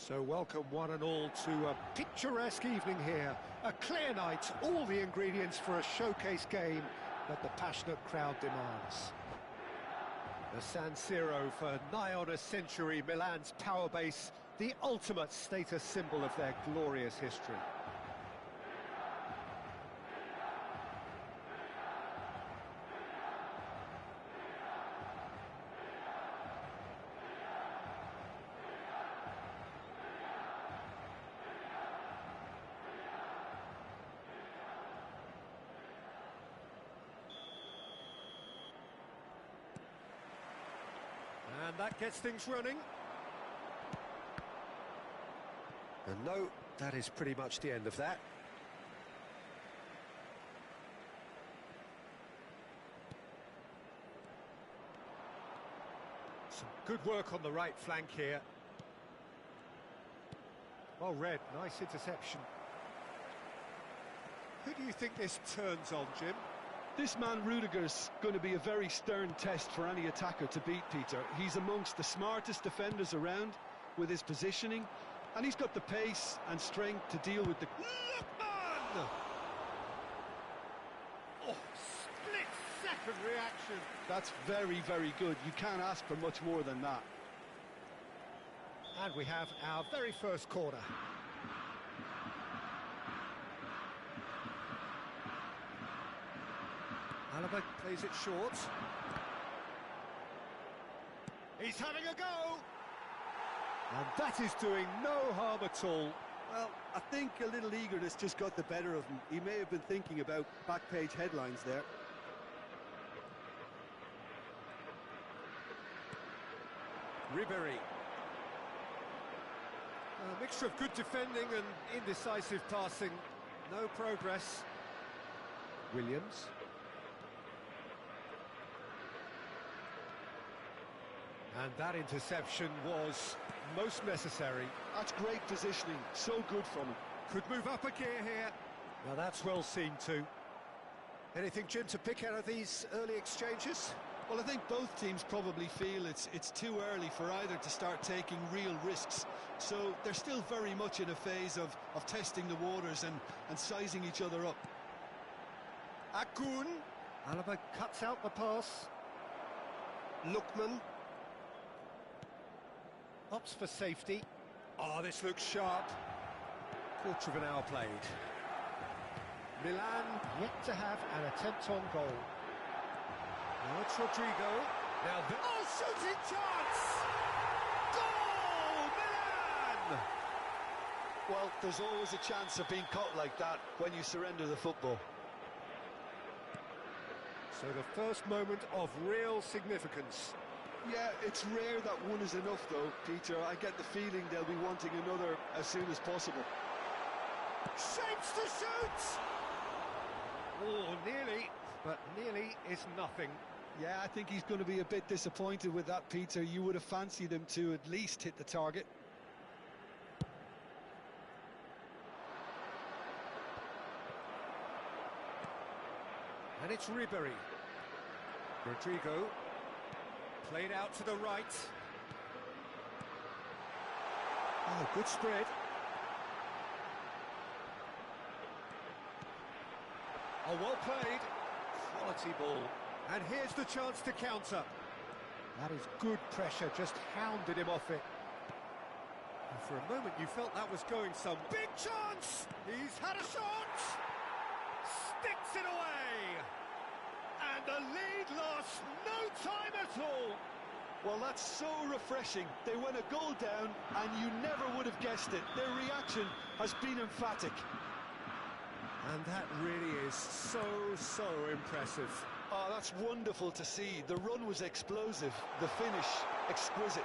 So welcome one and all to a picturesque evening here. A clear night, all the ingredients for a showcase game that the passionate crowd demands. The San Siro for nigh on a century, Milan's power base, the ultimate status symbol of their glorious history. And that gets things running. And no, that is pretty much the end of that. Some good work on the right flank here. Well read, nice interception. Who do you think this turns on, Jim? This man Rudiger's going to be a very stern test for any attacker to beat, Peter. He's amongst the smartest defenders around with his positioning, and he's got the pace and strength to deal with the... Lookman! Oh, split-second reaction. That's very, very good. You can't ask for much more than that. And we have our very first corner. Alaba plays it short. He's having a go! And that is doing no harm at all. Well, I think a little eagerness just got the better of him. He may have been thinking about back-page headlines there. Ribery. A mixture of good defending and indecisive passing. No progress. Williams. And that interception was most necessary. That's great positioning, so good from him. Could move up a gear here. Now that's well seen too. Anything, Jim, to pick out of these early exchanges? Well, I think both teams probably feel it's too early for either to start taking real risks. So they're still very much in a phase of testing the waters and sizing each other up. Akun. Alaba cuts out the pass. Lookman. Opts for safety. Oh, this looks sharp. Quarter of an hour played. Milan yet to have an attempt on goal. Now it's Rodrigo. Now the... Oh, shooting chance! Goal! Milan! Well, there's always a chance of being caught like that when you surrender the football. So the first moment of real significance. Yeah, it's rare that one is enough, though, Peter. I get the feeling they'll be wanting another as soon as possible. Shapes to shoot! Oh, nearly, but nearly is nothing. Yeah, I think he's going to be a bit disappointed with that, Peter. You would have fancied him to at least hit the target. And it's Ribery. Rodrigo. Played out to the right. Oh, good spread. Oh, well played. Quality ball. And here's the chance to counter. That is good pressure, just hounded him off it. And for a moment you felt that was going some. Big chance! He's had a shot! Sticks it away! And the lead lost no time at all. Well, that's so refreshing. They went a goal down and you never would have guessed it. Their reaction has been emphatic. And that really is so impressive. Oh, that's wonderful to see. The run was explosive, the finish exquisite.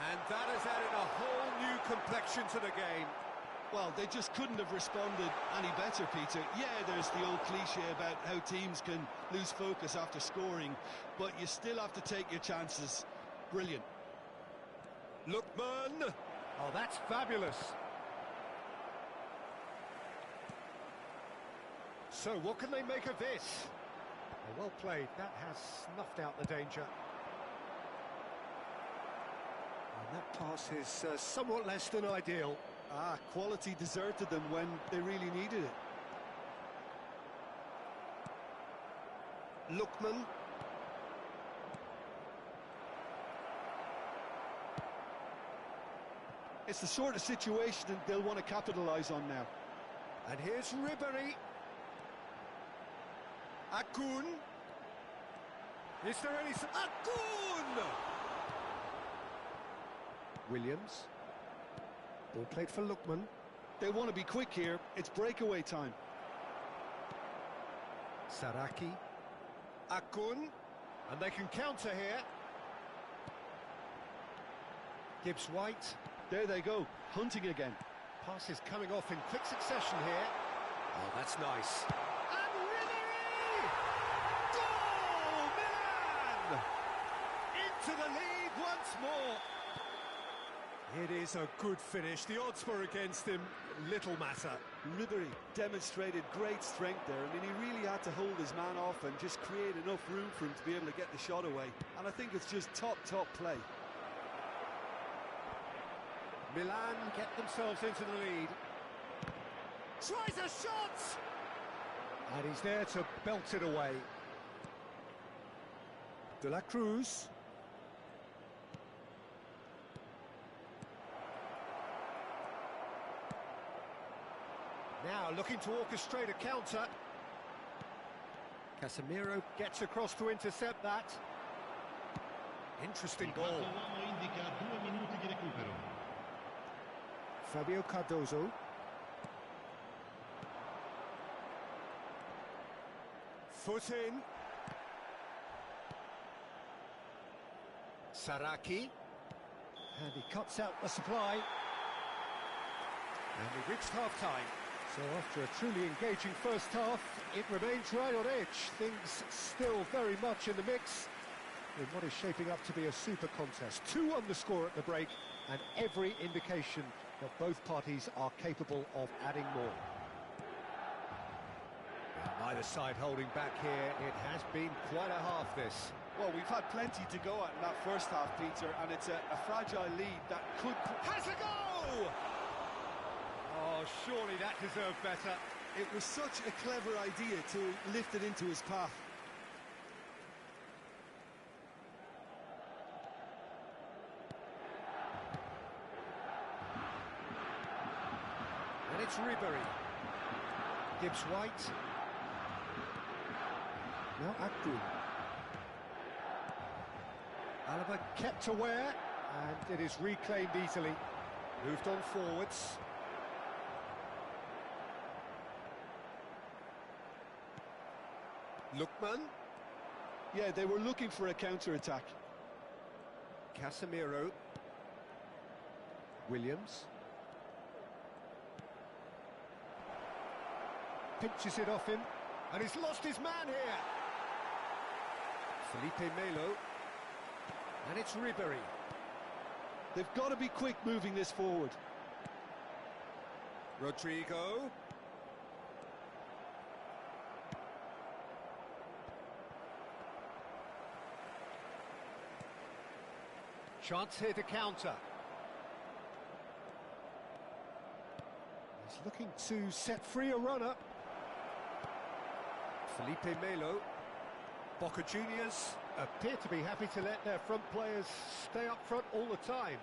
And that has added a whole new complexion to the game. Well, they just couldn't have responded any better, Peter. Yeah, there's the old cliche about how teams can lose focus after scoring, but you still have to take your chances. Brilliant. Lookman! Oh, that's fabulous. So, what can they make of this? Oh, well played. That has snuffed out the danger. And that Pass is somewhat less than ideal. Quality deserted them when they really needed it. Lookman. It's the sort of situation that they'll want to capitalise on now. And here's Ribéry. Akun. Is there any... Akun! Williams. Ball played for Lookman. They want to be quick here. It's breakaway time. Saraki. Akun. And they can counter here. Gibbs-White. There they go, hunting again. Passes coming off in quick succession here. Oh, that's nice. And Ribéry! Goal! Milan! Into the lead once more. It is a good finish. The odds were against him. Little matter. Ribéry demonstrated great strength there. I mean, he really had to hold his man off and just create enough room for him to be able to get the shot away. And I think it's just top play. Milan get themselves into the lead. Tries a shot! And he's there to belt it away. De la Cruz. Now looking to orchestrate a counter. Casemiro gets across to intercept that. Interesting goal. Fabio Cardozo. Foot in. Saraki. And he cuts out the supply. And we reached half-time. So after a truly engaging first half, it remains right on edge. Things still very much in the mix in what is shaping up to be a super contest. 2 on the score at the break, and every indication that both parties are capable of adding more. Well, neither side holding back here. It has been quite a half, this. Well, we've had plenty to go at in that first half, Peter, and it's a fragile lead that could... Has a go! Oh, surely that deserved better. It was such a clever idea to lift it into his path. And it's Ribéry. Gibbs-White. Now Akun. Alaba kept aware, and it is reclaimed easily. Moved on forwards. Lookman. Yeah, they were looking for a counter-attack. Casemiro. Williams. Pinches it off him, and he's lost his man here. Felipe Melo. And it's Ribéry. They've got to be quick moving this forward. Rodrigo. Chance here to counter. He's looking to set free a runner. Felipe Melo. Boca Juniors appear to be happy to let their front players stay up front all the time.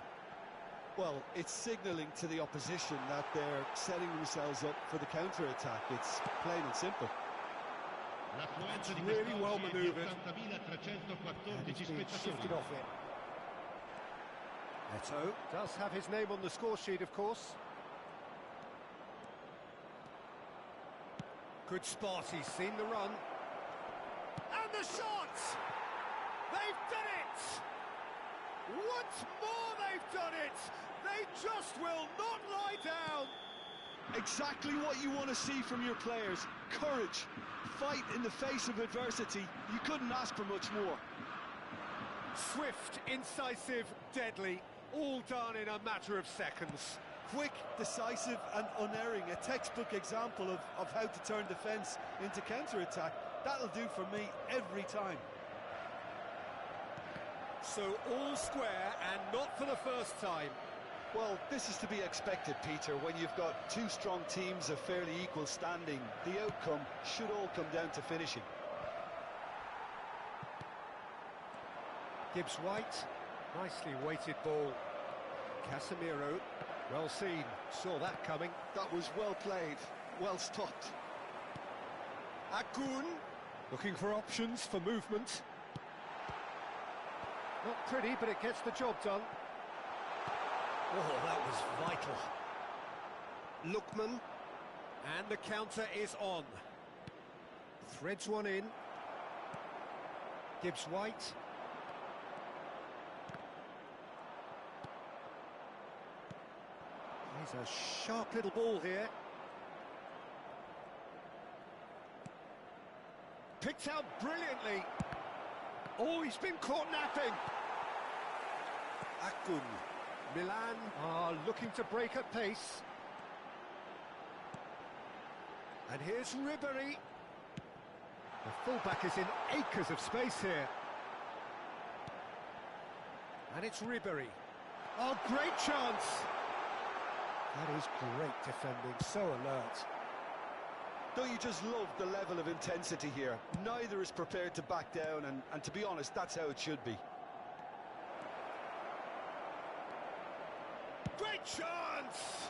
Well, it's signalling to the opposition that they're setting themselves up for the counter-attack. It's plain and simple. That's really well manoeuvred. And he's been shifted off it. Neto does have his name on the score sheet, of course. Good spot, he's seen the run. And the shot! They've done it! Once more they've done it! They just will not lie down! Exactly what you want to see from your players. Courage, fight in the face of adversity. You couldn't ask for much more. Swift, incisive, deadly, all done in a matter of seconds. Quick, decisive and unerring. A textbook example of how to turn defence into counter-attack. That'll do for me every time. So all square and not for the first time. Well, this is to be expected, Peter. When you've got two strong teams of fairly equal standing, the outcome should all come down to finishing. Gibbs White, nicely weighted ball. Casemiro, well seen, saw that coming. That was well played, well stopped. Akun, looking for options for movement. Not pretty, but it gets the job done. Oh, that was vital. Lookman, and the counter is on. Threads one in. Gibbs White. He's a sharp little ball here. Picked out brilliantly. Oh, he's been caught napping. Akun. Milan are looking to break at pace. And here's Ribery. The fullback is in acres of space here. And it's Ribery. Oh, great chance! That is great defending, so alert. Don't you just love the level of intensity here? Neither is prepared to back down, and to be honest, that's how it should be. Great chance!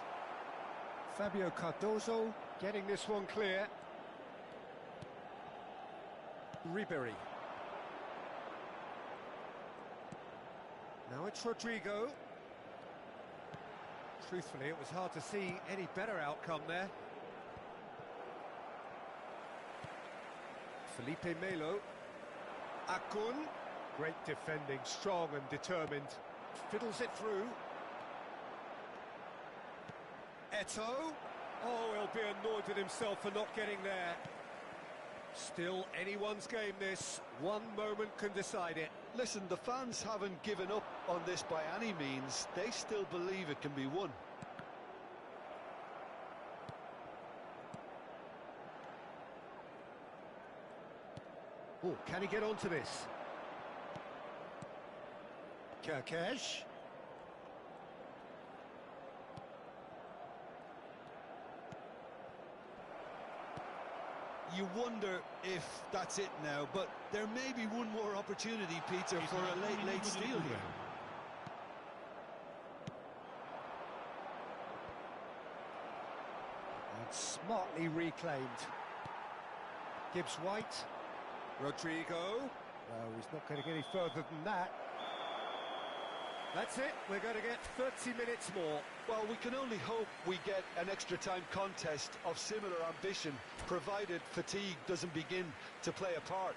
Fabio Cardozo getting this one clear. Ribery. Now it's Rodrigo. Truthfully, it was hard to see any better outcome there. Felipe Melo. Akun. Great defending, strong and determined. Fiddles it through. Eto. Oh, he'll be annoyed with himself for not getting there. Still anyone's game this. One moment can decide it. Listen, the fans haven't given up on this by any means. They still believe it can be won. Oh, can he get onto this? Kerkesh. You wonder if that's it now, but there may be one more opportunity, Peter, for a late steal here. And smartly reclaimed. Gibbs White. Rodrigo. No, he's not going to get any further than that. That's it, we're going to get 30 minutes more. Well, we can only hope we get an extra time contest of similar ambition, provided fatigue doesn't begin to play a part.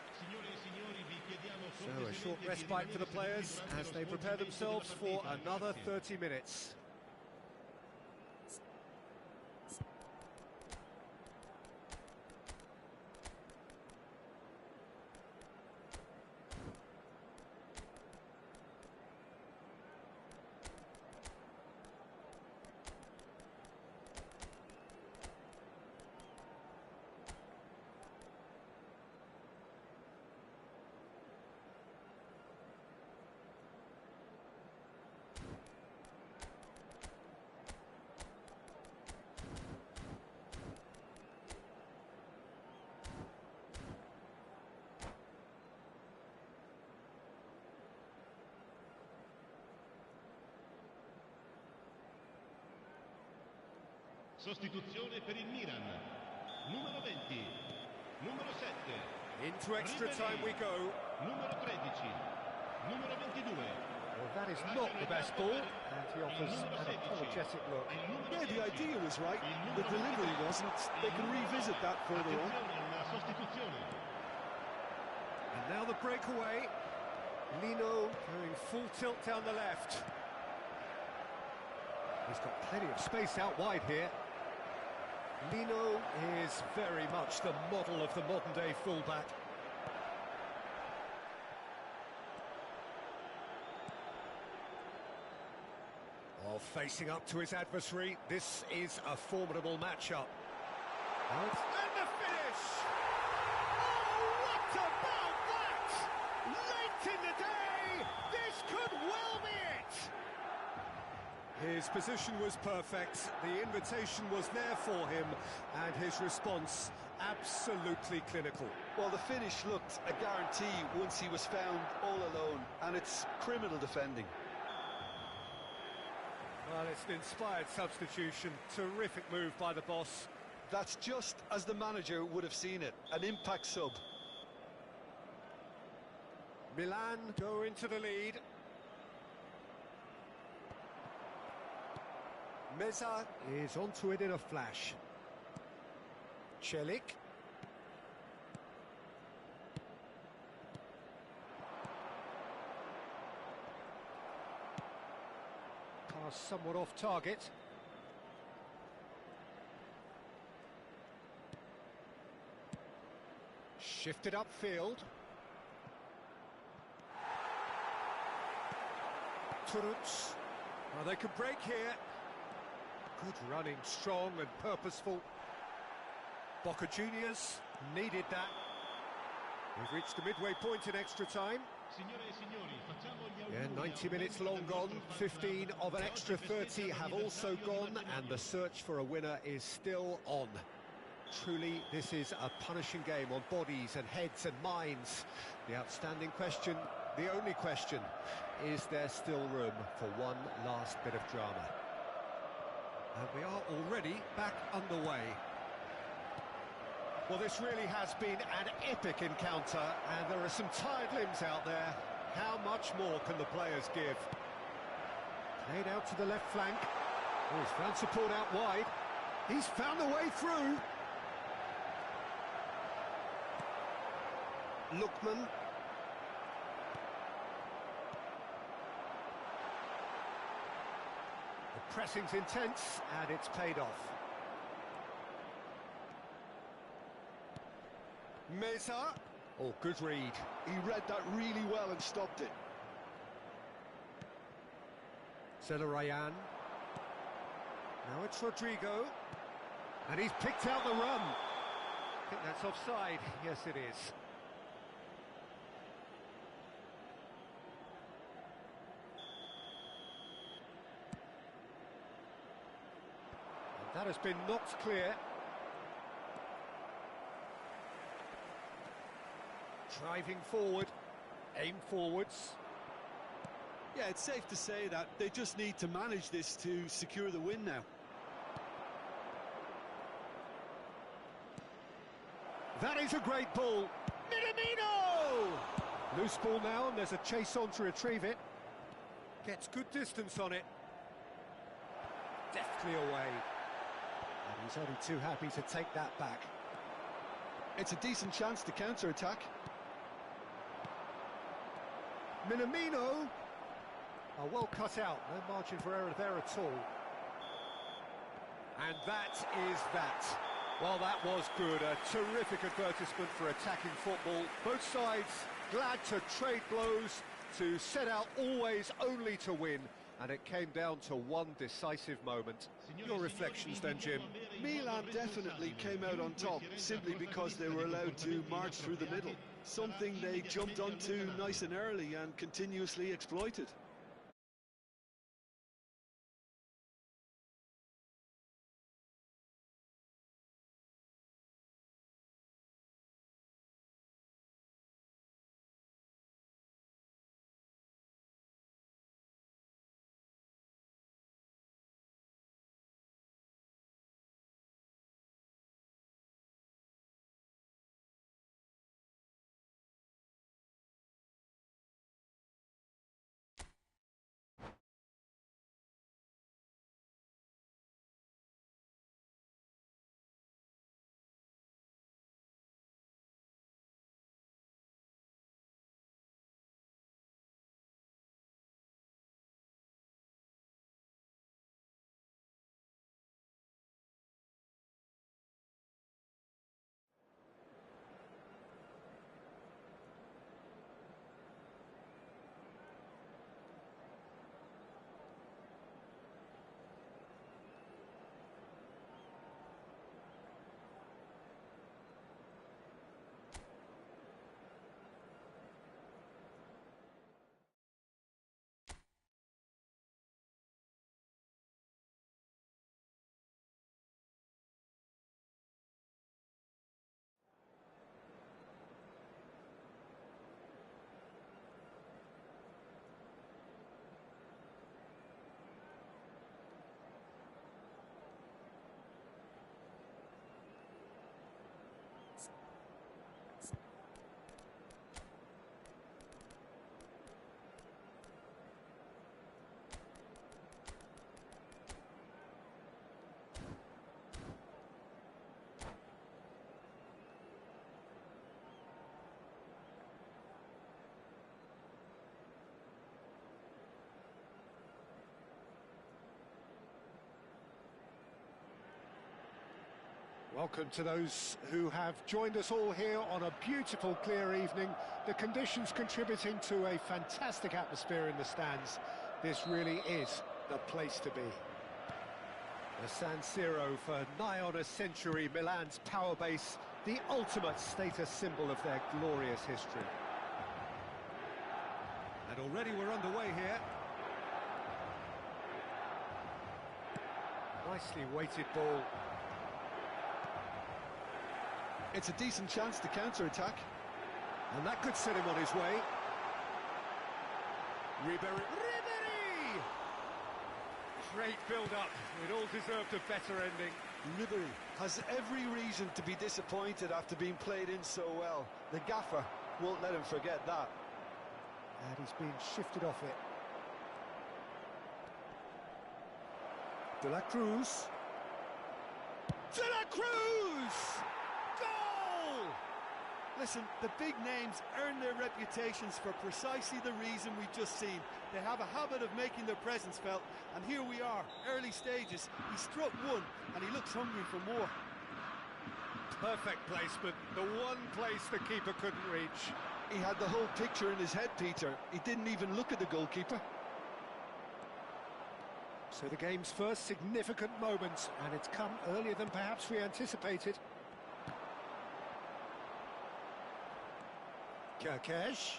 So a short respite for the players as they prepare themselves for another 30 minutes. Sostituzione per il Milan. Numero 20. Numero 7. Into extra time we go. Numero 13. Numero 22. Well, that is not the best ball, and he offers an apologetic look. Yeah, the idea was right, the delivery wasn't. They can revisit that further on. And now the breakaway. Lino going full tilt down the left. He's got plenty of space out wide here. Lino is very much the model of the modern-day fullback. While facing up to his adversary, this is a formidable matchup. And the finish! Oh, what about that? Late in the day, this This could well be it! His position was perfect, the invitation was there for him, and his response absolutely clinical. Well, the finish looked a guarantee once he was found all alone, and it's criminal defending. Well, it's an inspired substitution. Terrific move by the boss. That's just as the manager would have seen it, an impact sub. Milan go into the lead. Meza is onto it in a flash. Celik. Pass somewhat off target. Shifted upfield. Turuts. Well, they could break here. Good running, strong and purposeful. Boca Juniors needed that. We've reached the midway point in extra time. Yeah, 90 minutes long gone, 15 of an extra 30 have also gone, and the search for a winner is still on. Truly, this is a punishing game on bodies and heads and minds. The outstanding question, the only question, is there still room for one last bit of drama? And we are already back underway. Well, this really has been an epic encounter, and there are some tired limbs out there. How much more can the players give? Played out to the left flank. Oh, he's found support out wide. He's found a way through. Lookman. The pressing's intense, and it's paid off. Meza. Oh, good read. He read that really well and stopped it. Zelarayan. Now it's Rodrigo. And he's picked out the run. I think that's offside. Yes, it is. And that has been knocked clear. Driving forward, aim forwards. Yeah, it's safe to say that they just need to manage this to secure the win now. That is a great ball. Minamino! Loose ball now, and there's a chase on to retrieve it. Gets good distance on it. Deftly away. And he's only too happy to take that back. It's a decent chance to counter-attack. Minamino. Oh, well cut out. No margin for error there at all. And that is that. Well, that was good. A terrific advertisement for attacking football. Both sides glad to trade blows, to set out always only to win. And it came down to one decisive moment. Your reflections then, Jim? Milan definitely came out on top, simply because they were allowed to march through the middle. Something they jumped onto nice and early and continuously exploited. Welcome to those who have joined us all here on a beautiful, clear evening. The conditions contributing to a fantastic atmosphere in the stands. This really is the place to be. The San Siro for nigh on a century, Milan's power base, the ultimate status symbol of their glorious history. And already we're underway here. Nicely weighted ball. It's a decent chance to counter-attack. And that could set him on his way. Ribéry! Great build-up. It all deserved a better ending. Ribéry has every reason to be disappointed after being played in so well. The gaffer won't let him forget that. And he's been shifted off it. De la Cruz. De la Cruz! Goal! Listen, the big names earn their reputations for precisely the reason we've just seen. They have a habit of making their presence felt, and here we are, early stages. He struck one, and he looks hungry for more. Perfect placement, the one place the keeper couldn't reach. He had the whole picture in his head, Peter. He didn't even look at the goalkeeper. So the game's first significant moment, and it's come earlier than perhaps we anticipated. Kirkesh.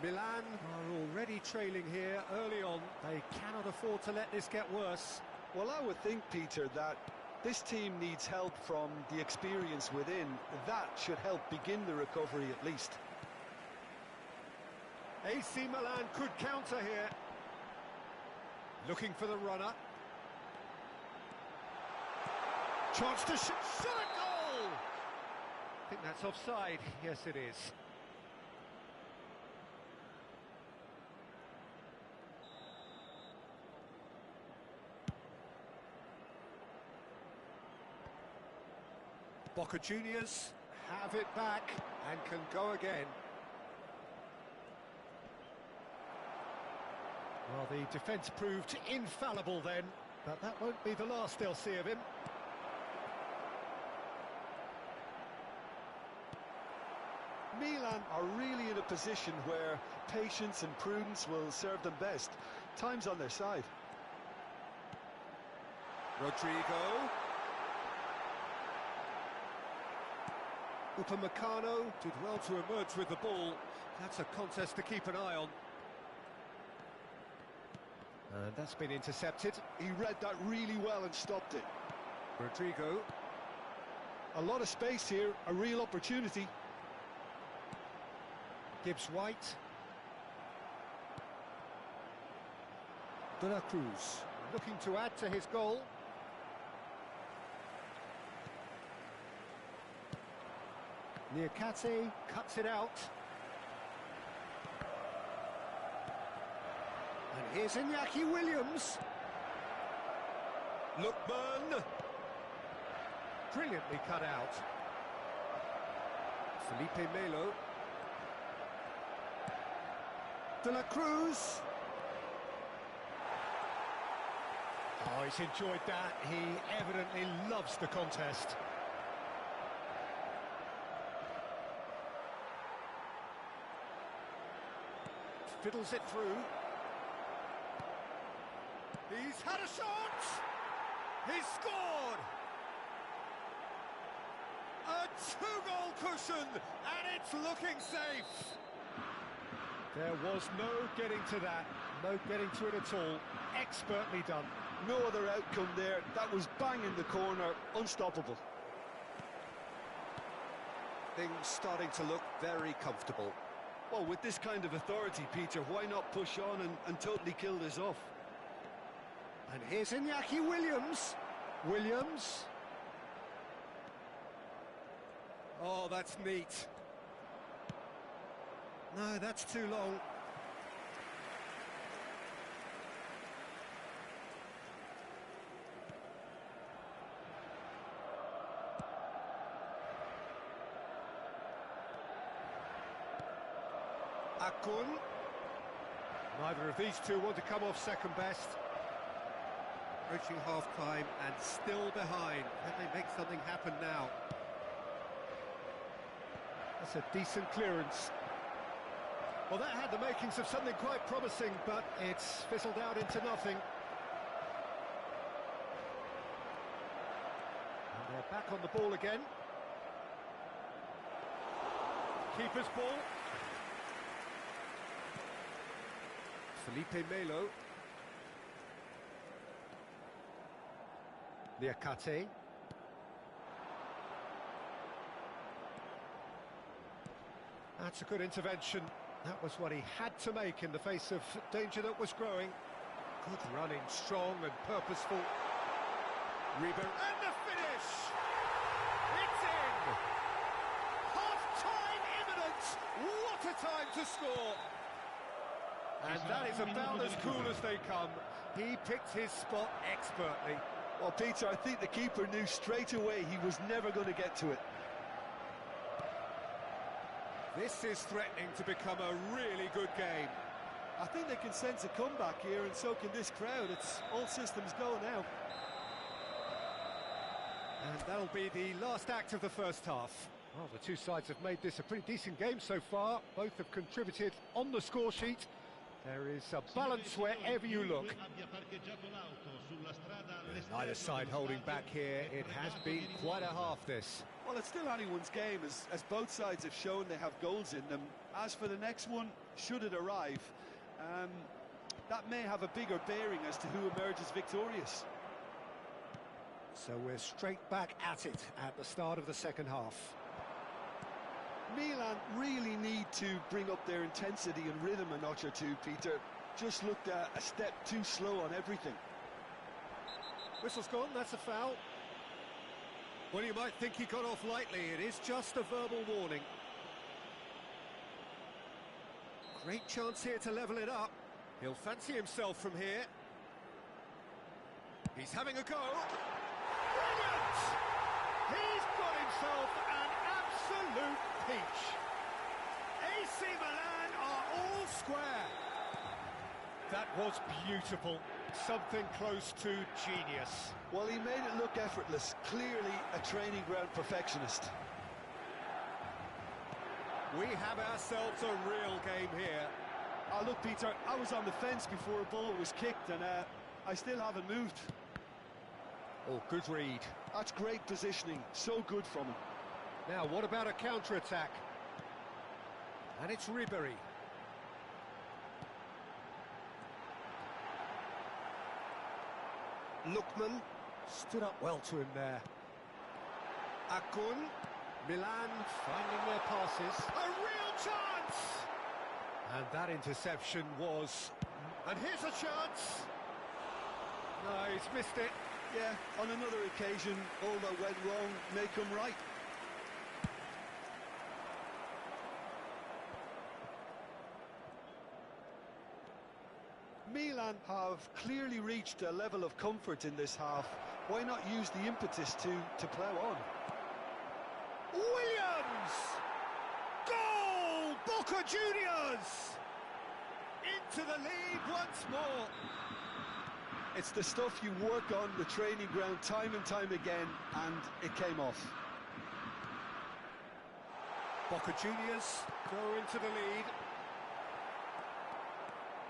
Milan are already trailing here early on. They cannot afford to let this get worse. Well, I would think, Peter, that this team needs help from the experience within. That should help begin the recovery at least. AC Milan could counter here. Looking for the runner. Chance to shot a goal! I think that's offside. Yes, it is. Boca Juniors have it back and can go again. Well, the defence proved infallible then, but that won't be the last they'll see of him. Milan are really in a position where patience and prudence will serve them best. Time's on their side. Rodrigo. Upamecano did well to emerge with the ball. That's a contest to keep an eye on. And that's been intercepted. He read that really well and stopped it. Rodrigo. A lot of space here, a real opportunity. Gibbs White. De la Cruz looking to add to his goal. Niakate cuts it out. And here's Iñaki Williams. Lookman. Brilliantly cut out. Felipe Melo. De la Cruz. Oh, he's enjoyed that. He evidently loves the contest. Fiddles it through. He's had a shot! He's scored! A two-goal cushion, and it's looking safe! There was no getting to that, no getting to it at all. Expertly done. No other outcome there. That was bang in the corner, unstoppable. Things starting to look very comfortable. Well, with this kind of authority, Peter, why not push on and totally kill this off? And here's Iñaki Williams. Williams. Oh, that's neat. No, that's too long. Akun. Neither of these two want to come off second best. Approaching half-time and still behind. Can they make something happen now? That's a decent clearance. Well, that had the makings of something quite promising, but it's fizzled out into nothing. And they're back on the ball again. Keeper's ball. Felipe Melo. Liakate. That's a good intervention. That was what he had to make in the face of danger that was growing. Good running, strong and purposeful. Ribery, and the finish! It's in! Half-time imminent! What a time to score! And that is about as cool as they come. He picked his spot expertly. Well, Peter, I think the keeper knew straight away he was never going to get to it. This is threatening to become a really good game. I think they can sense a comeback here, and so can this crowd. It's all systems go now. And that'll be the last act of the first half. Well, the two sides have made this a pretty decent game so far. Both have contributed on the score sheet. There is a balance wherever you look. Neither side holding back here. It has been quite a half, this. Well, it's still anyone's game, as both sides have shown they have goals in them. As for the next one, should it arrive, that may have a bigger bearing as to who emerges victorious. So we're straight back at it at the start of the second half. Milan really need to bring up their intensity and rhythm a notch or two, Peter. Just looked a step too slow on everything. Whistle's gone, that's a foul. Well, you might think he got off lightly. It is just a verbal warning. Great chance here to level it up. He'll fancy himself from here. He's having a go. Brilliant! He's got himself an absolute peach. AC Milan are all square. That was beautiful. Something close to genius. Well, he made it look effortless. Clearly a training ground perfectionist. We have ourselves a real game here. Oh, look, Peter, I was on the fence before a ball was kicked, and I still haven't moved. Oh, good read. That's great positioning. So good from him. Now, what about a counter-attack? And it's Ribery. Lookman stood up well to him there. Akun, Milan finding their passes. A real chance! And that interception was... And here's a chance! No, he's missed it. Yeah, on another occasion, all that went wrong may come right. Milan have clearly reached a level of comfort in this half. Why not use the impetus to plough on? Williams! Goal! Boca Juniors! Into the lead once more. It's the stuff you work on the training ground time and time again, and it came off. Boca Juniors go into the lead.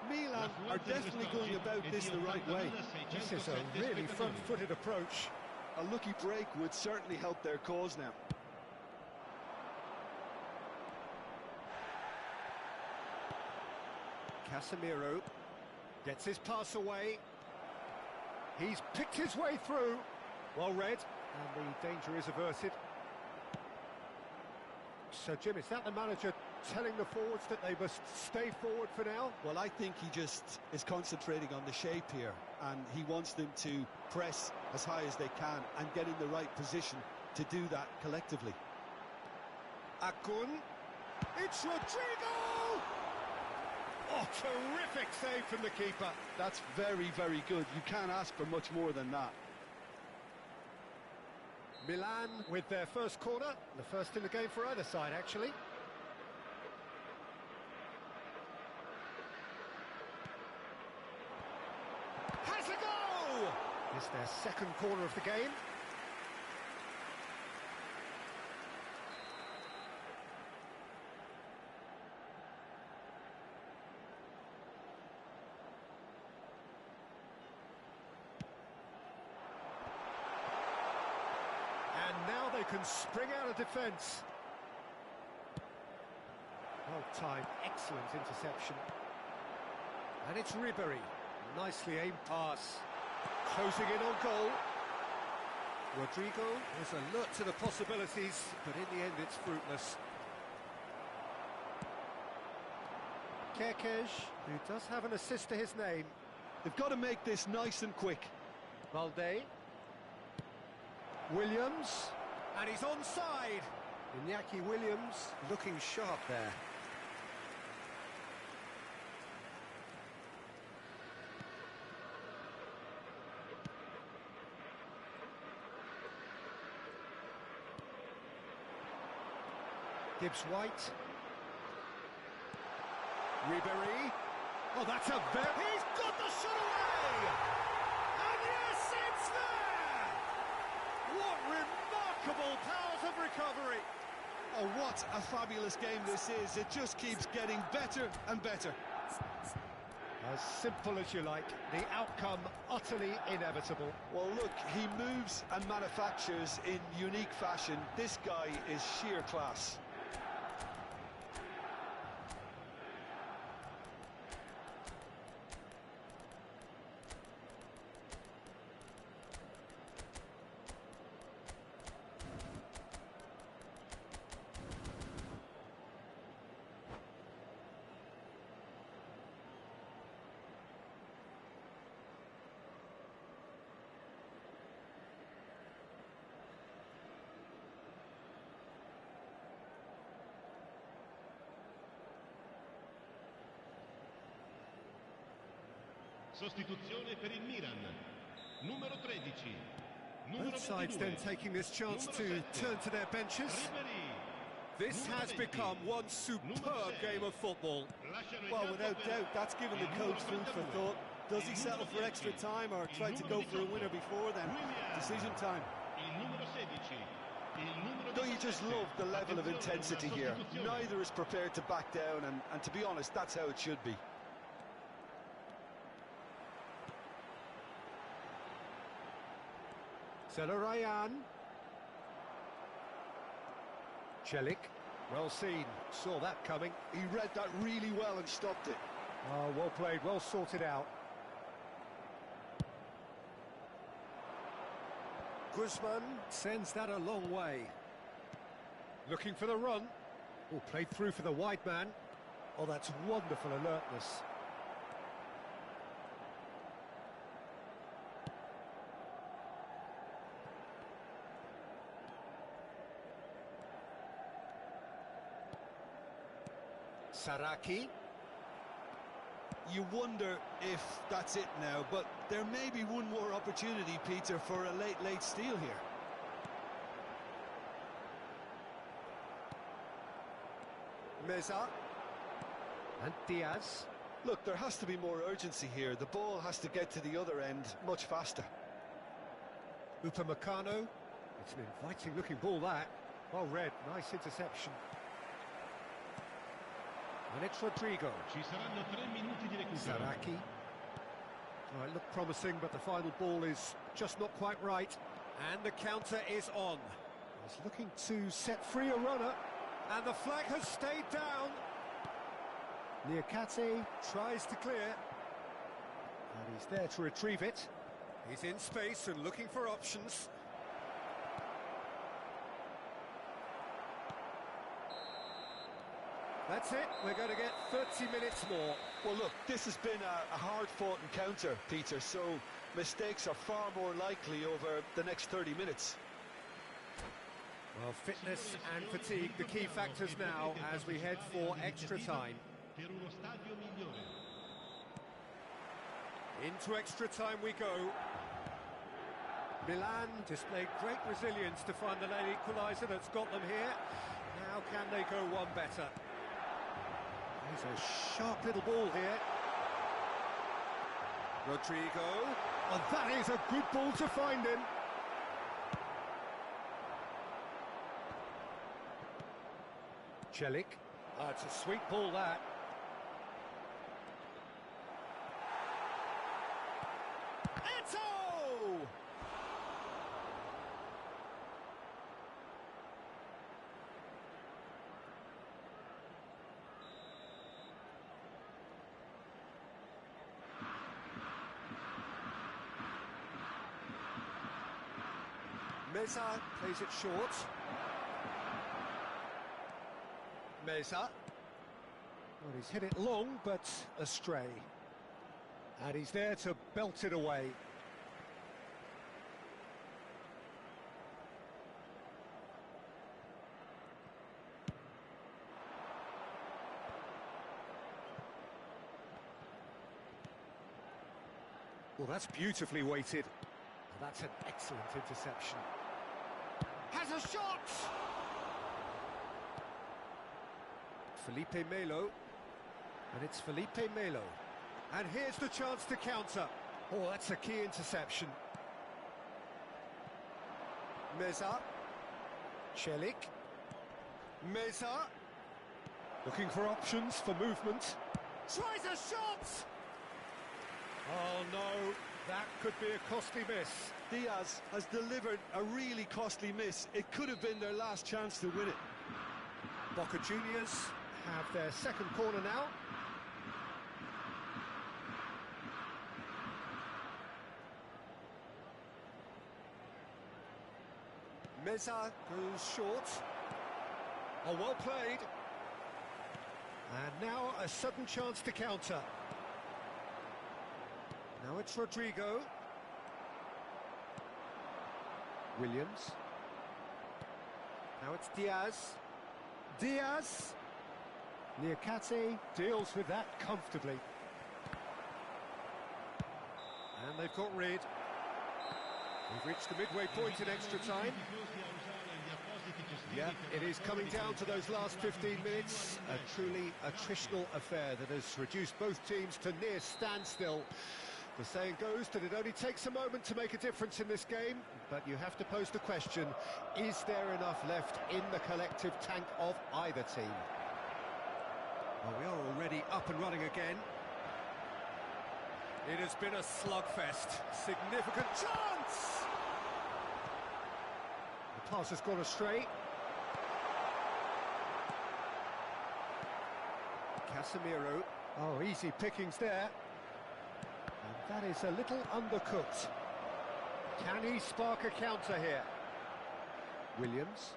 Milan are definitely going about this the right way. This is a really front-footed approach. A lucky break would certainly help their cause now. Casemiro gets his pass away. He's picked his way through. Well read, and the danger is averted. So, Jim, is that the manager telling the forwards that they must stay forward for now? Well, I think he just is concentrating on the shape here, and he wants them to press as high as they can and get in the right position to do that collectively. Akun, it's Rodrigo! Oh, terrific save from the keeper. That's very, very good. You can't ask for much more than that. Milan with their first corner, the first in the game for either side, actually. Has a go! It's their second corner of the game. And now they can spring out of defence. Well-timed, excellent interception. And it's Ribery. Nicely aimed pass. Closing in on goal. Rodrigo is alert to the possibilities, but in the end it's fruitless. Kerkez, who does have an assist to his name. They've got to make this nice and quick. Valde. Williams. And he's onside. Iñaki Williams looking sharp there. Gibbs-White. Ribery. Oh, that's a very... He's got the shot away! And yes, it's there! What remarkable powers of recovery! Oh, what a fabulous game this is. It just keeps getting better and better. As simple as you like, the outcome utterly inevitable. Well, look, he moves and manufactures in unique fashion. This guy is sheer class. Sostituzione per il Milan. Numero 13. Numero Both sides then taking this chance to turn to their benches. This has become one superb game of football. Well, without doubt, that's given the coach food for thought. Does he settle for extra time or try to go for a winner before then? Decision time. Don't you just love the level of intensity here? Neither is prepared to back down, and to be honest, that's how it should be. Ryan. Celik, well seen, saw that coming. He read that really well and stopped it. Oh, well played, well sorted out. Guzman sends that a long way. Looking for the run. Oh, played through for the wide man. Oh, that's wonderful alertness. Saraki. You wonder if that's it now, but there may be one more opportunity, Peter, for a late steal here. Meza. And Diaz. Look, there has to be more urgency here. The ball has to get to the other end much faster. Upamecano. It's an inviting-looking ball, that. Well read, nice interception. And it's Rodrigo. Ci saranno 3 minuti di recupero. Saraki. Well, it looked promising, but the final ball is just not quite right. And the counter is on. He's looking to set free a runner. And the flag has stayed down. Niakate tries to clear. And he's there to retrieve it. He's in space and looking for options. That's it, we're going to get 30 minutes more. Well, look, this has been a hard-fought encounter, Peter, so mistakes are far more likely over the next 30 minutes. Well, fitness and fatigue, the key factors now as we head for extra time. Into extra time we go. Milan displayed great resilience to find the late equaliser that's got them here. Now can they go one better? There's a sharp little ball here. Rodrigo. Oh, that is a good ball to find him. Celik. Oh, it's a sweet ball, that. Eto! Meza plays it short. Meza. Well, he's hit it long, but astray. And he's there to belt it away. Well, that's beautifully weighted. That's an excellent interception. Has a shot! Felipe Melo. And it's Felipe Melo. And here's the chance to counter. Oh, that's a key interception. Meza. Celik. Meza. Looking for options for movement. Tries a shot! Oh no, that could be a costly miss. Diaz has delivered a really costly miss. It could have been their last chance to win it. Boca Juniors have their second corner now. Meza goes short. Oh, well played. And now a sudden chance to counter. Now it's Rodrigo. Williams. Now it's Diaz. Diaz. Niakate deals with that comfortably. And they've got rid. We've reached the midway point in extra time. Yeah, it is coming down to those last 15 minutes. A truly attritional affair that has reduced both teams to near standstill. The saying goes that it only takes a moment to make a difference in this game, but you have to pose the question, is there enough left in the collective tank of either team? Well, we are already up and running again. It has been a slugfest. Significant chance! The pass has gone astray. Casemiro. Oh, easy pickings there. And that is a little undercooked. Can he spark a counter here? Williams.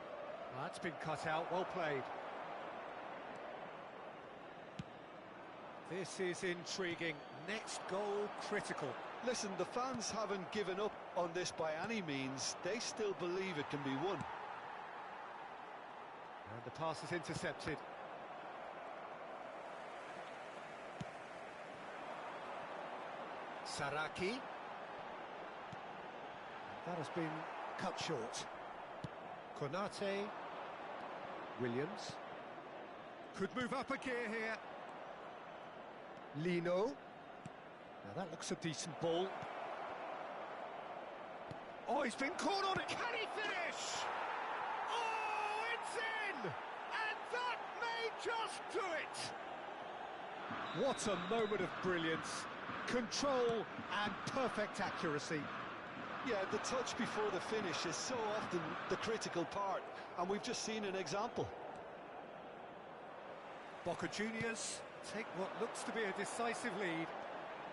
Oh, that's been cut out, well played. This is intriguing. Next goal critical. Listen, the fans haven't given up on this by any means. They still believe it can be won. And the pass is intercepted. Saraki. That has been cut short. Konate. Williams. Could move up a gear here. Lino. Now that looks a decent ball. Oh, he's been caught on it. Can he finish? Oh, it's in! And that may just do it! What a moment of brilliance. Control and perfect accuracy. Yeah, the touch before the finish is so often the critical part, and we've just seen an example. Boca Juniors take what looks to be a decisive lead.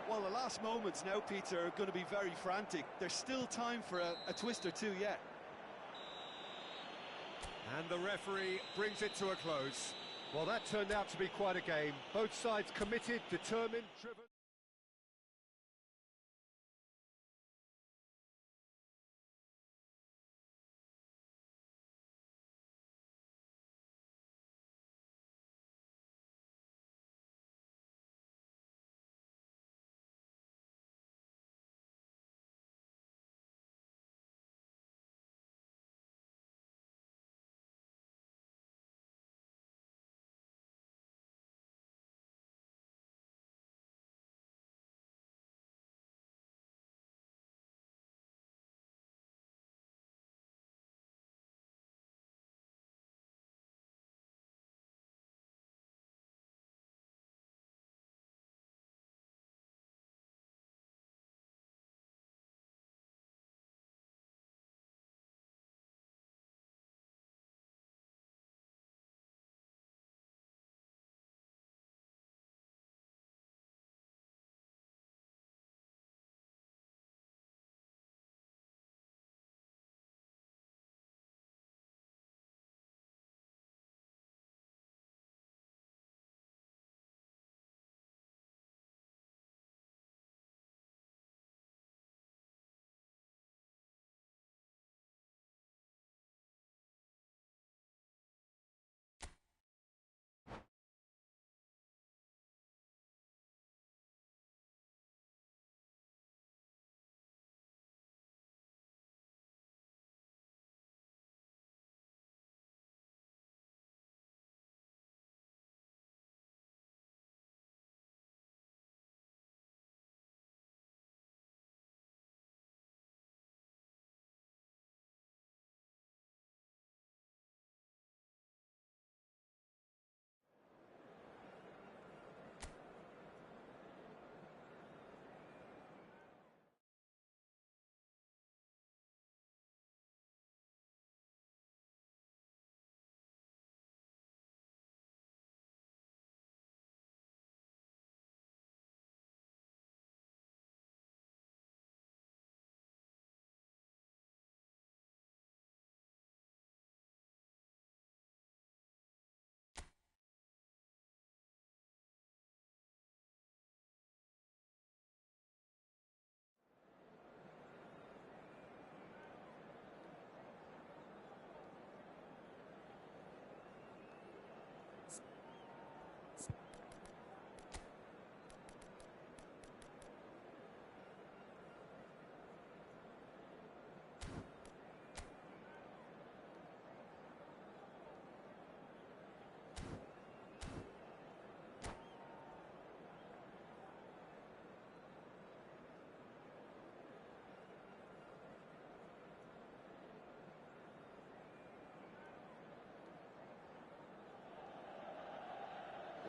Well, the last moments now, Peter, are going to be very frantic. There's still time for a twist or two yet. And the referee brings it to a close. Well, that turned out to be quite a game. Both sides committed, determined, driven.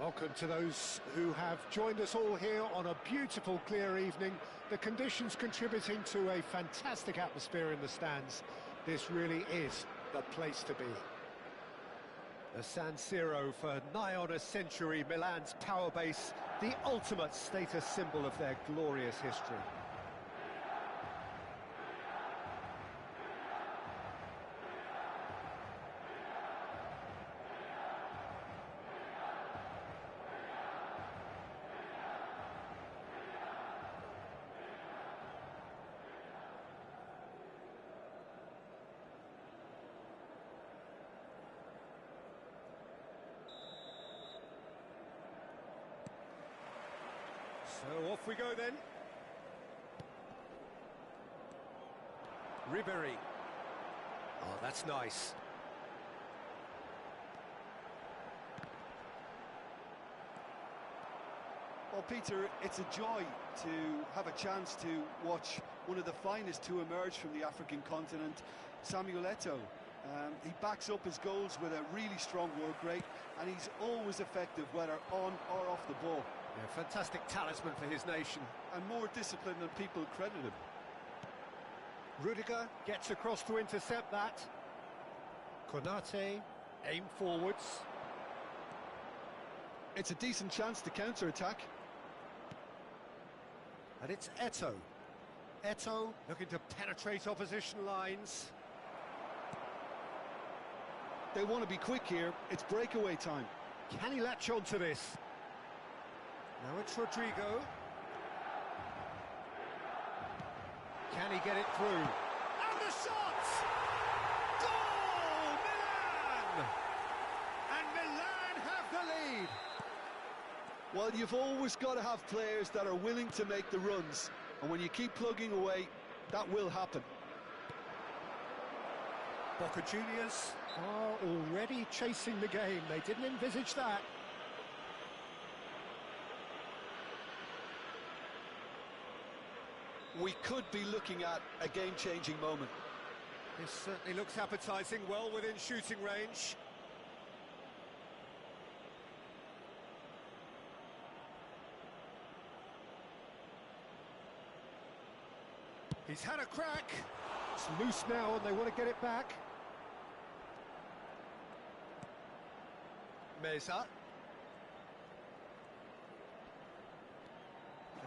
Welcome to those who have joined us all here on a beautiful, clear evening. The conditions contributing to a fantastic atmosphere in the stands. This really is the place to be. The San Siro for nigh on a century, Milan's power base, the ultimate status symbol of their glorious history. So off we go then. Ribery. Oh, that's nice. Well, Peter, it's a joy to have a chance to watch one of the finest to emerge from the African continent, Samuel Eto'o. He backs up his goals with a really strong work rate, and he's always effective, whether on or off the ball. Yeah, fantastic talisman for his nation. And more disciplined than people credit him. Rudiger gets across to intercept that. Konate, aim forwards. It's a decent chance to counter-attack. And it's Eto'o. Eto'o looking to penetrate opposition lines. They want to be quick here. It's breakaway time. Can he latch on to this? Now it's Rodrigo. Can he get it through? And the shot! Goal! Milan! And Milan have the lead. Well, you've always got to have players that are willing to make the runs. And when you keep plugging away, that will happen. Boca Juniors are already chasing the game. They didn't envisage that. We could be looking at a game-changing moment. This certainly looks appetising, well within shooting range. He's had a crack. It's loose now and they want to get it back. Meza.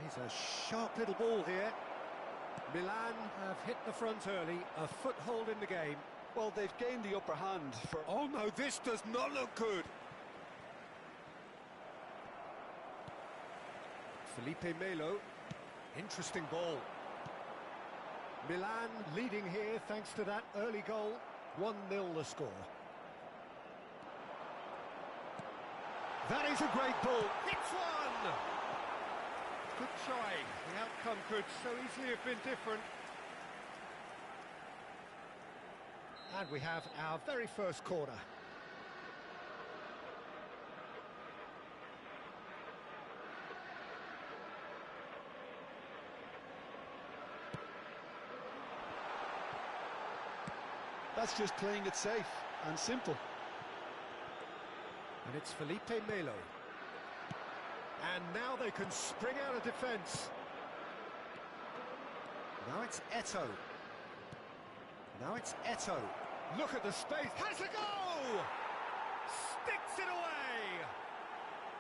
He's a sharp little ball here. Milan have hit the front early, a foothold in the game. Well, they've gained the upper hand for... Oh no, this does not look good. Felipe Melo, interesting ball. Milan leading here thanks to that early goal. 1-0 the score. That is a great ball. Hits one! Good try. The outcome could so easily have been different. And we have our very first corner. That's just playing it safe and simple. And it's Felipe Melo. And now they can spring out of defence. Now it's Eto'o. Now it's Eto'o. Look at the space. Has a go! Sticks it away!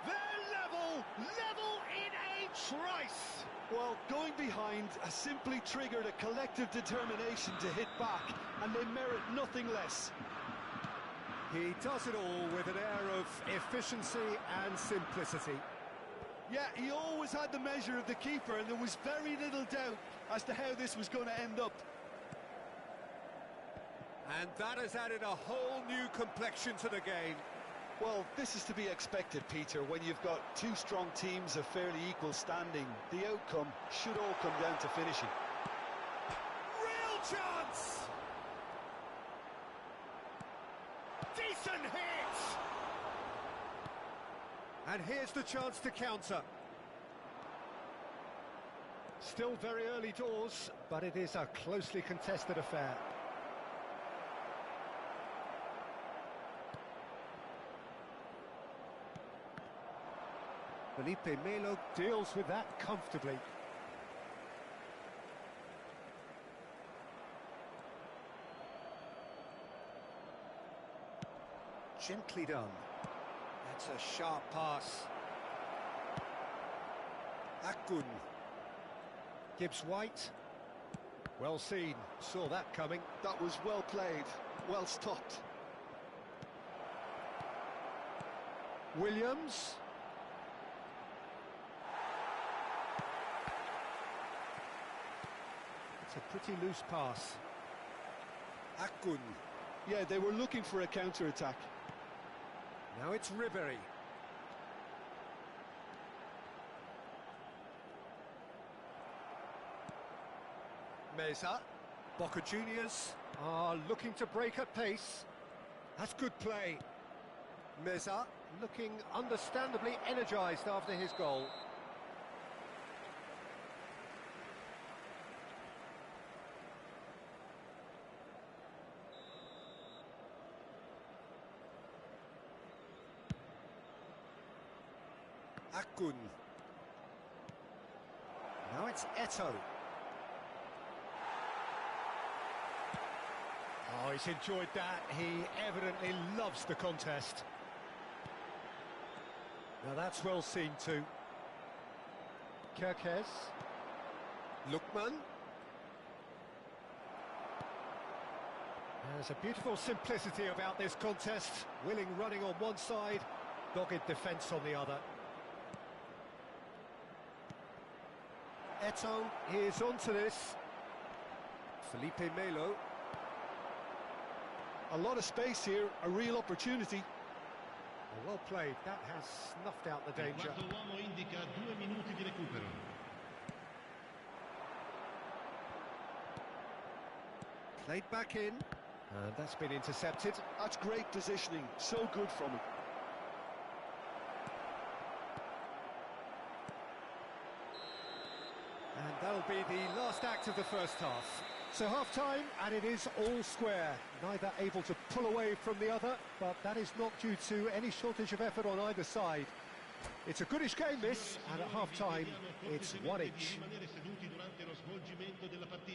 They're level in a trice! Well, going behind has simply triggered a collective determination to hit back, and they merit nothing less. He does it all with an air of efficiency and simplicity. Yeah, he always had the measure of the keeper, and there was very little doubt as to how this was going to end up. And that has added a whole new complexion to the game. Well, this is to be expected, Peter. When you've got two strong teams of fairly equal standing, the outcome should all come down to finishing. Real chance! Decent hit! And here's the chance to counter. Still very early doors, but it is a closely contested affair. Felipe Melo deals with that comfortably. Gently done. That's a sharp pass. Akun. Gibbs White. Well seen. Saw that coming. That was well played, well stopped. Williams. It's a pretty loose pass. Akun. Yeah, they were looking for a counter-attack. Now it's Ribery. Meza. Boca Juniors are looking to break at pace. That's good play. Meza looking understandably energised after his goal. Akun. Now it's Eto. Oh, he's enjoyed that. He evidently loves the contest. Now that's well seen too. Kerkez. Lukman. There's a beautiful simplicity about this contest. Willing running on one side, dogged defence on the other. Eto is onto this. Felipe Melo. A lot of space here, a real opportunity. Well played, that has snuffed out the danger. Il quarto uomo indica 2 minuti di recupero. Played back in, and that's been intercepted. That's great positioning, so good from him. And that'll be the last act of the first half. So half-time, and it is all square. Neither able to pull away from the other, but that is not due to any shortage of effort on either side. It's a goodish game, this, and at half-time, it's one each.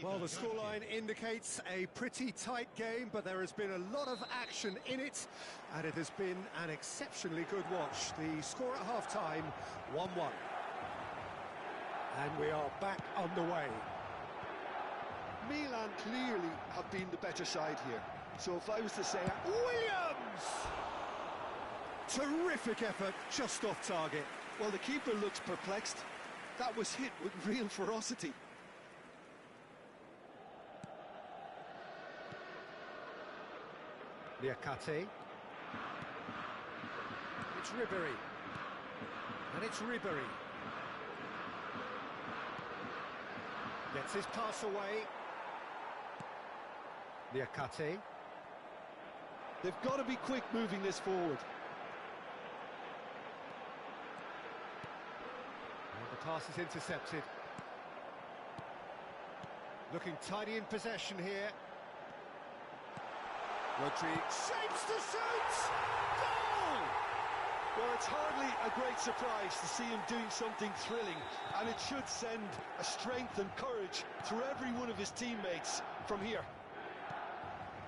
Well, the scoreline indicates a pretty tight game, but there has been a lot of action in it, and it has been an exceptionally good watch. The score at half-time, 1-1. And we are back underway. Milan clearly have been the better side here. So if I was to say... Williams! Terrific effort, just off target. Well, the keeper looks perplexed. That was hit with real ferocity. Liakate. It's Ribery. And it's Ribery. Gets his pass away. Liakate. They've got to be quick moving this forward. And the pass is intercepted. Looking tidy in possession here. Rodri shapes to shoot! Goal! Well, it's hardly a great surprise to see him doing something thrilling, and it should send a strength and courage through every one of his teammates from here.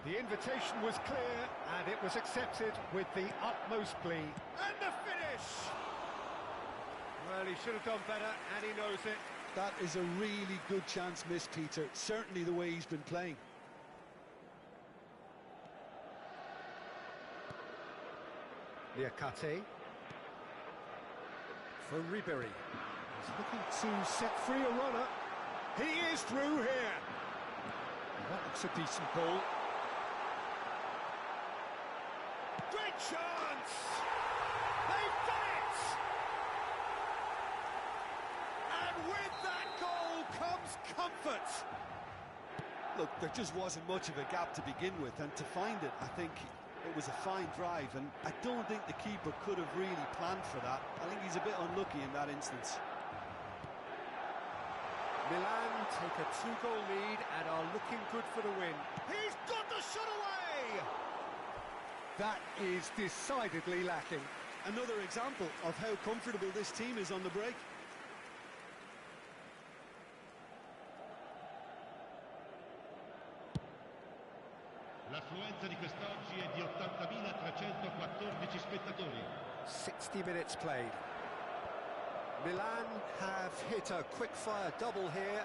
The invitation was clear, and it was accepted with the utmost glee. And the finish! Well, he should have done better, and he knows it. That is a really good chance missed, Peter. Certainly the way he's been playing. Liakate. For Ribery. He's looking to set free a runner. He is through here. And that looks a decent ball. Great chance! They've done it! And with that goal comes comfort. Look, there just wasn't much of a gap to begin with, and to find it, I think it was a fine drive, and I don't think the keeper could have really planned for that. I think he's a bit unlucky in that instance. Milan take a 2-goal lead and are looking good for the win. He's got the shot away! That is decidedly lacking. another example of how comfortable this team is on the break. L'affluenza di quest'oggi è di 80.314 spettatori. 60 minutes played. Milan have hit a quick-fire double here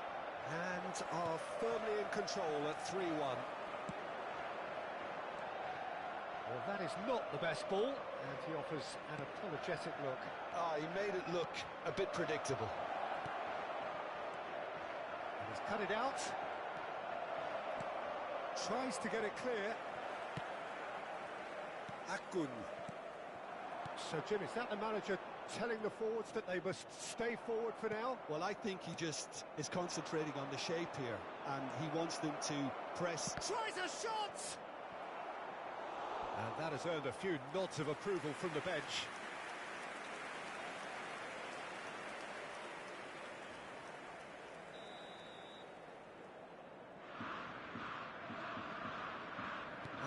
and are firmly in control at 3-1. Well, that is not the best ball, and he offers an apologetic look. He made it look a bit predictable. And he's cut it out. Tries to get it clear. Akun. So, Jim, is that the manager telling the forwards that they must stay forward for now? Well, I think he just is concentrating on the shape here, and he wants them to press. Tries a shot! And that has earned a few nods of approval from the bench.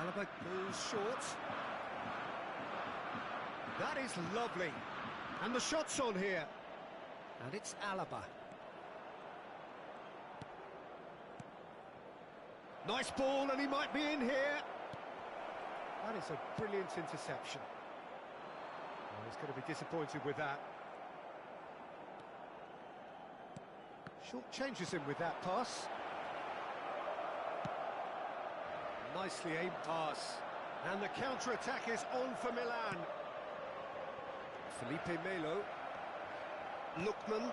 Alaba goes short. That is lovely. And the shot's on here. And it's Alaba. Nice ball, and he might be in here. That is a brilliant interception. Well, he's going to be disappointed with that. Short changes him with that pass. Nicely aimed pass. And the counter-attack is on for Milan. Felipe Melo. Lookman.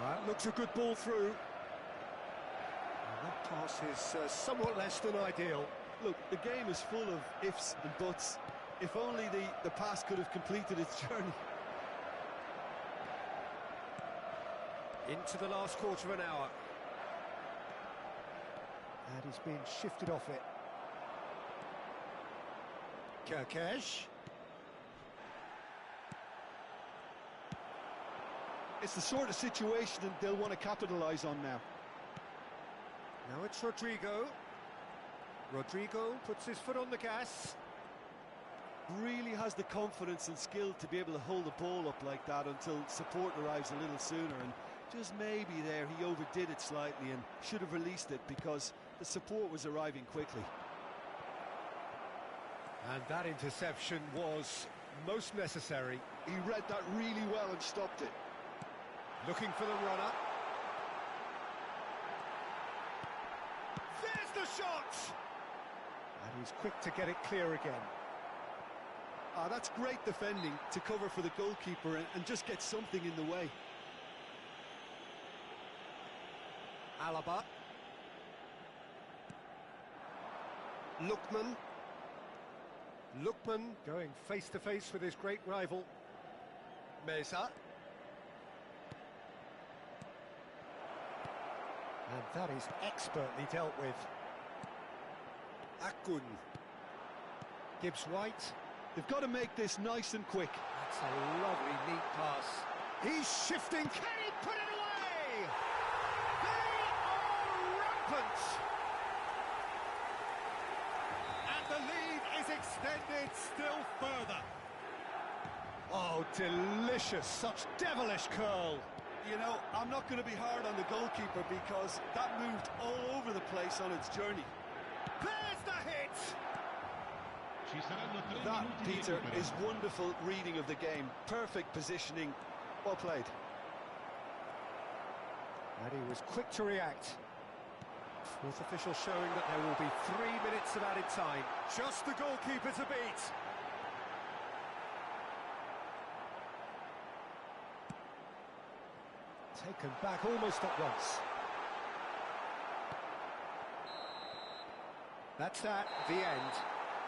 That looks a good ball through. And that pass is somewhat less than ideal. Look, the game is full of ifs and buts. If only the pass could have completed its journey. Into the last quarter of an hour. And he's been shifted off it. Kerkesh. It's the sort of situation that they'll want to capitalise on now. Now it's Rodrigo. Rodrigo puts his foot on the gas. Really has the confidence and skill to be able to hold the ball up like that until support arrives a little sooner, and just maybe there he overdid it slightly and should have released it because the support was arriving quickly. And that interception was most necessary. He read that really well and stopped it. Looking for the runner. There's the shot! And he's quick to get it clear again. That's great defending to cover for the goalkeeper and just get something in the way. Alaba. Lookman. Lookman going face-to-face with his great rival. Meza. And that is expertly dealt with. Akun. Gibbs-White. They've got to make this nice and quick. That's a lovely, neat pass. He's shifting. Can he put it away? They are rampant. And the lead is extended still further. Oh, delicious. Such devilish curl. You know, I'm not going to be hard on the goalkeeper because that moved all over the place on its journey. There's the hit! That, Peter, is wonderful reading of the game. Perfect positioning. Well played. And he was quick to react. Fourth official showing that there will be 3 minutes of added time. Just the goalkeeper to beat. Taken back almost at once. That's that, the end.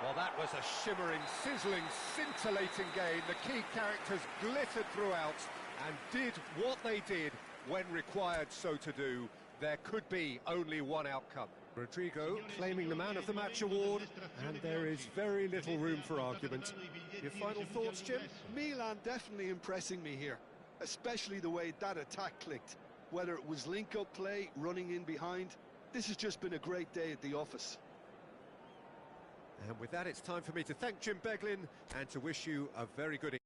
Well, that was a shimmering, sizzling, scintillating game. The key characters glittered throughout and did what they did when required so to do. There could be only one outcome. Rodrigo claiming the Man of the Match award, and there is very little room for argument. Your final thoughts, Jim? Milan definitely impressing me here, especially the way that attack clicked. Whether it was link-up play, running in behind, this has just been a great day at the office. And with that, it's time for me to thank Jim Beglin and to wish you a very good evening.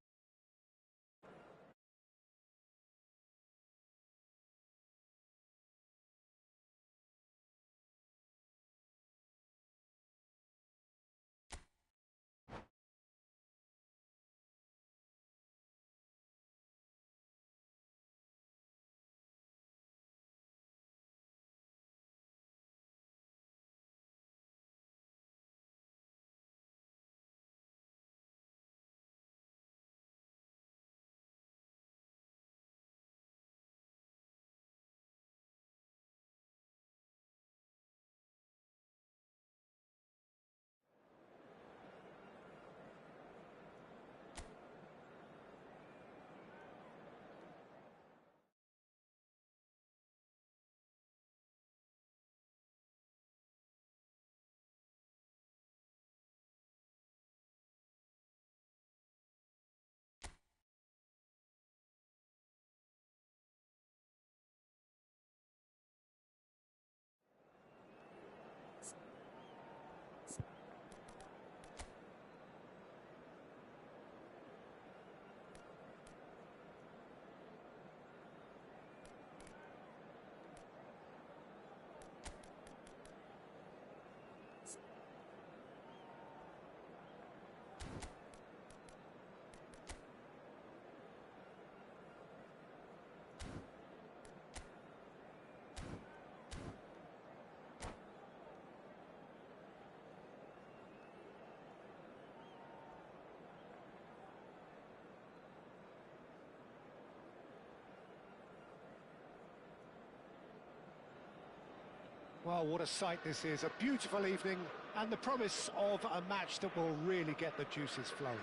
Well, what a sight this is, a beautiful evening and the promise of a match that will really get the juices flowing.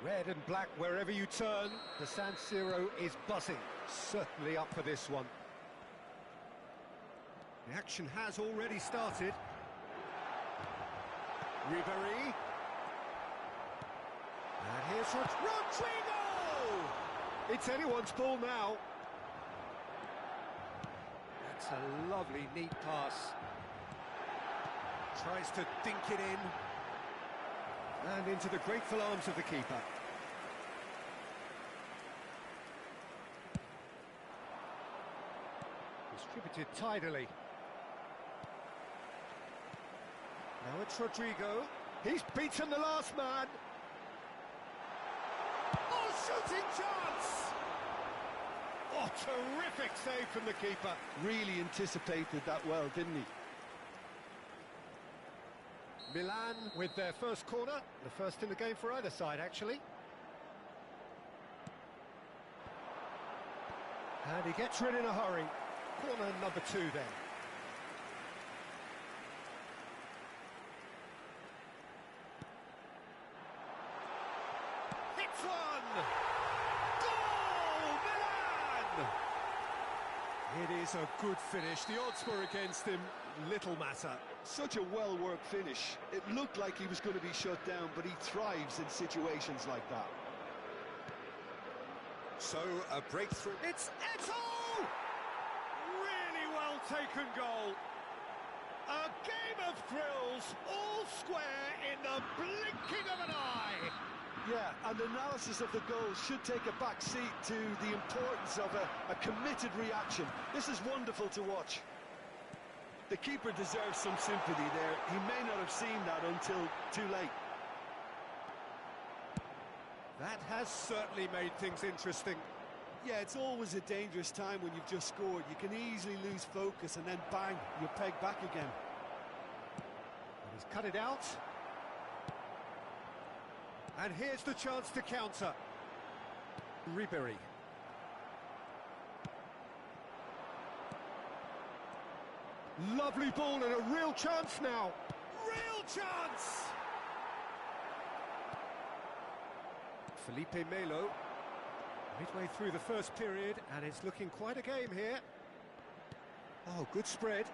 Red and black wherever you turn, the San Siro is buzzing, certainly up for this one. The action has already started. Ribery. And here's Rodrigo! It's anyone's ball now. That's a lovely, neat pass. Tries to dink it in. And into the grateful arms of the keeper. Distributed tidily. Now it's Rodrigo. He's beaten the last man. Oh, shooting chance! Oh, terrific save from the keeper. Really anticipated that well, didn't he? Milan with their first corner, the first in the game for either side, actually. And he gets rid in a hurry. Corner number 2 then. Hits one! Goal, Milan! It is a good finish. The odds were against him. Little matter. Such a well-worked finish. It looked like he was going to be shut down, but he thrives in situations like that. So, a breakthrough. It's Eto'o! Really well taken goal. A game of thrills, all square in the blinking of an eye. Yeah, and analysis of the goal should take a back seat to the importance of a committed reaction. This is wonderful to watch. The keeper deserves some sympathy there. He may not have seen that until too late. That has certainly made things interesting. Yeah, it's always a dangerous time when you've just scored. You can easily lose focus and then bang, you're pegged back again. And he's cut it out. And here's the chance to counter. Ribery. Lovely ball and a real chance now. Real chance! Felipe Melo. Midway through the first period, and it's looking quite a game here. Oh, good spread.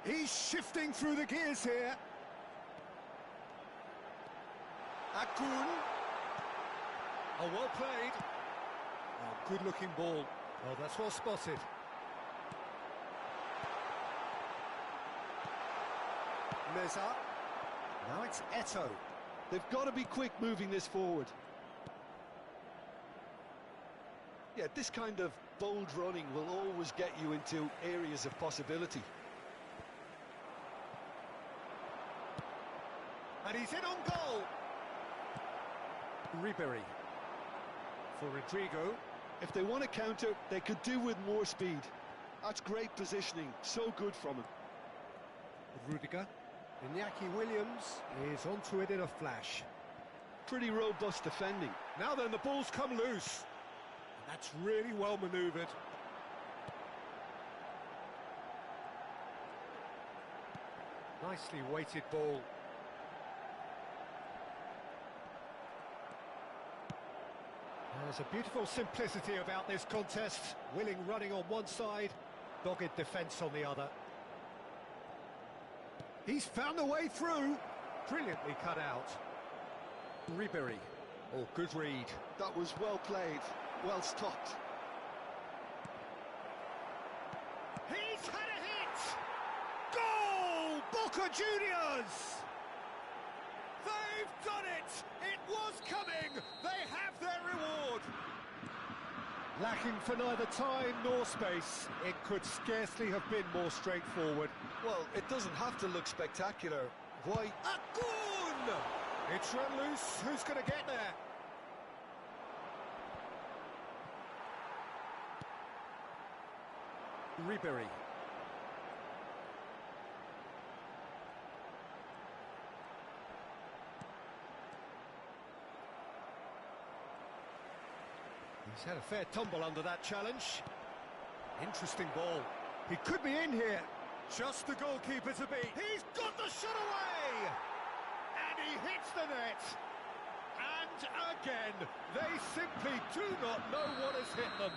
He's shifting through the gears here. Akun. Oh, well played. Oh, good-looking ball. Oh, that's well spotted. Meza. Now it's Eto. They've got to be quick moving this forward. Yeah, this kind of bold running will always get you into areas of possibility. And he's in on goal. Ribery. For Rodrigo. If they want to counter, they could do with more speed. That's great positioning, so good from him. Rudiger. Iñaki Williams is onto it in a flash. Pretty robust defending. Now then, the ball's come loose. And that's really well manoeuvred. Nicely weighted ball. There's a beautiful simplicity about this contest. Willing running on one side, dogged defence on the other. He's found a way through. Brilliantly cut out. Ribery. Oh, good read. That was well played, well stopped. He's had a hit! Goal! Boca Juniors! They've done it! It was coming! They have their reward! Lacking for neither time nor space, it could scarcely have been more straightforward. Well, it doesn't have to look spectacular. Why? Akun! It's run loose. Who's going to get there? Ribery. He's had a fair tumble under that challenge. Interesting ball. He could be in here. Just the goalkeeper to beat. He's got the shot away! And he hits the net. And again, they simply do not know what has hit them.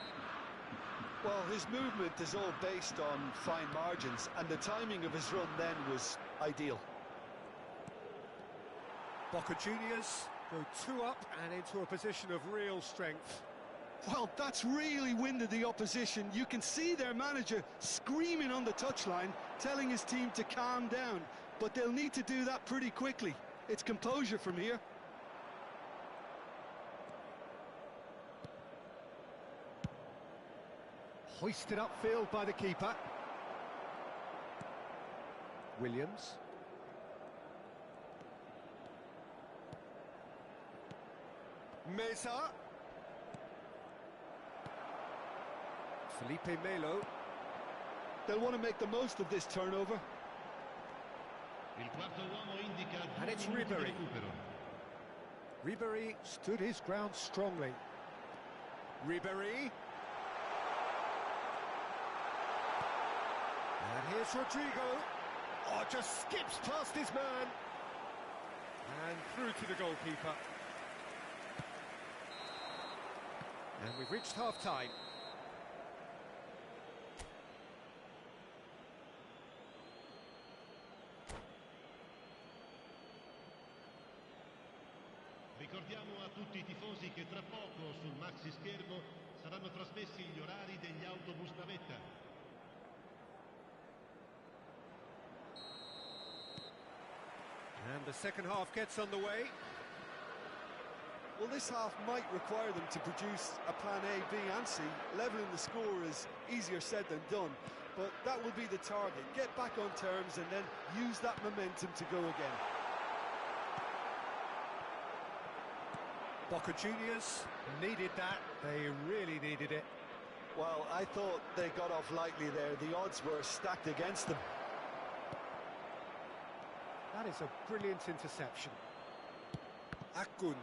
Well, his movement is all based on fine margins, and the timing of his run then was ideal. Boca Juniors go 2 up and into a position of real strength. Well, that's really winded the opposition. You can see their manager screaming on the touchline, telling his team to calm down. But they'll need to do that pretty quickly. It's composure from here. Hoisted upfield by the keeper. Williams. Meza. Felipe Melo. They'll want to make the most of this turnover. And it's Ribery. Ribery stood his ground strongly. Ribery. And here's Rodrigo. Oh, just skips past his man. And through to the goalkeeper. And we've reached half-time. Ricordiamo a tutti I tifosi che tra poco sul maxi schermo saranno trasmessi gli orari degli autobus navetta. And the second half gets underway. Well, this half might require them to produce a plan A, B and C. Levelling the score is easier said than done, but that will be the target. Get back on terms and then use that momentum to go again. Boca Juniors needed that. They really needed it. Well, I thought they got off lightly there. The odds were stacked against them. That is a brilliant interception. Akun.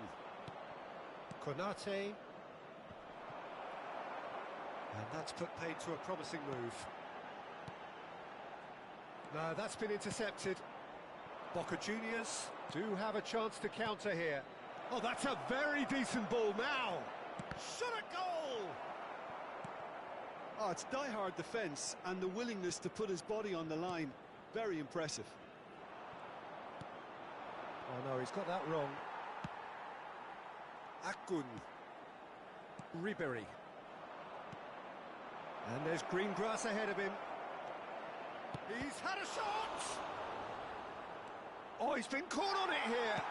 Konate. And that's put paid to a promising move. No, that's been intercepted. Boca Juniors do have a chance to counter here. Oh, that's a very decent ball now. Shot at goal! Oh, it's die-hard defence and the willingness to put his body on the line. Very impressive. Oh no, he's got that wrong. Akun. Ribery. And there's green grass ahead of him. He's had a shot! Oh, he's been caught on it here.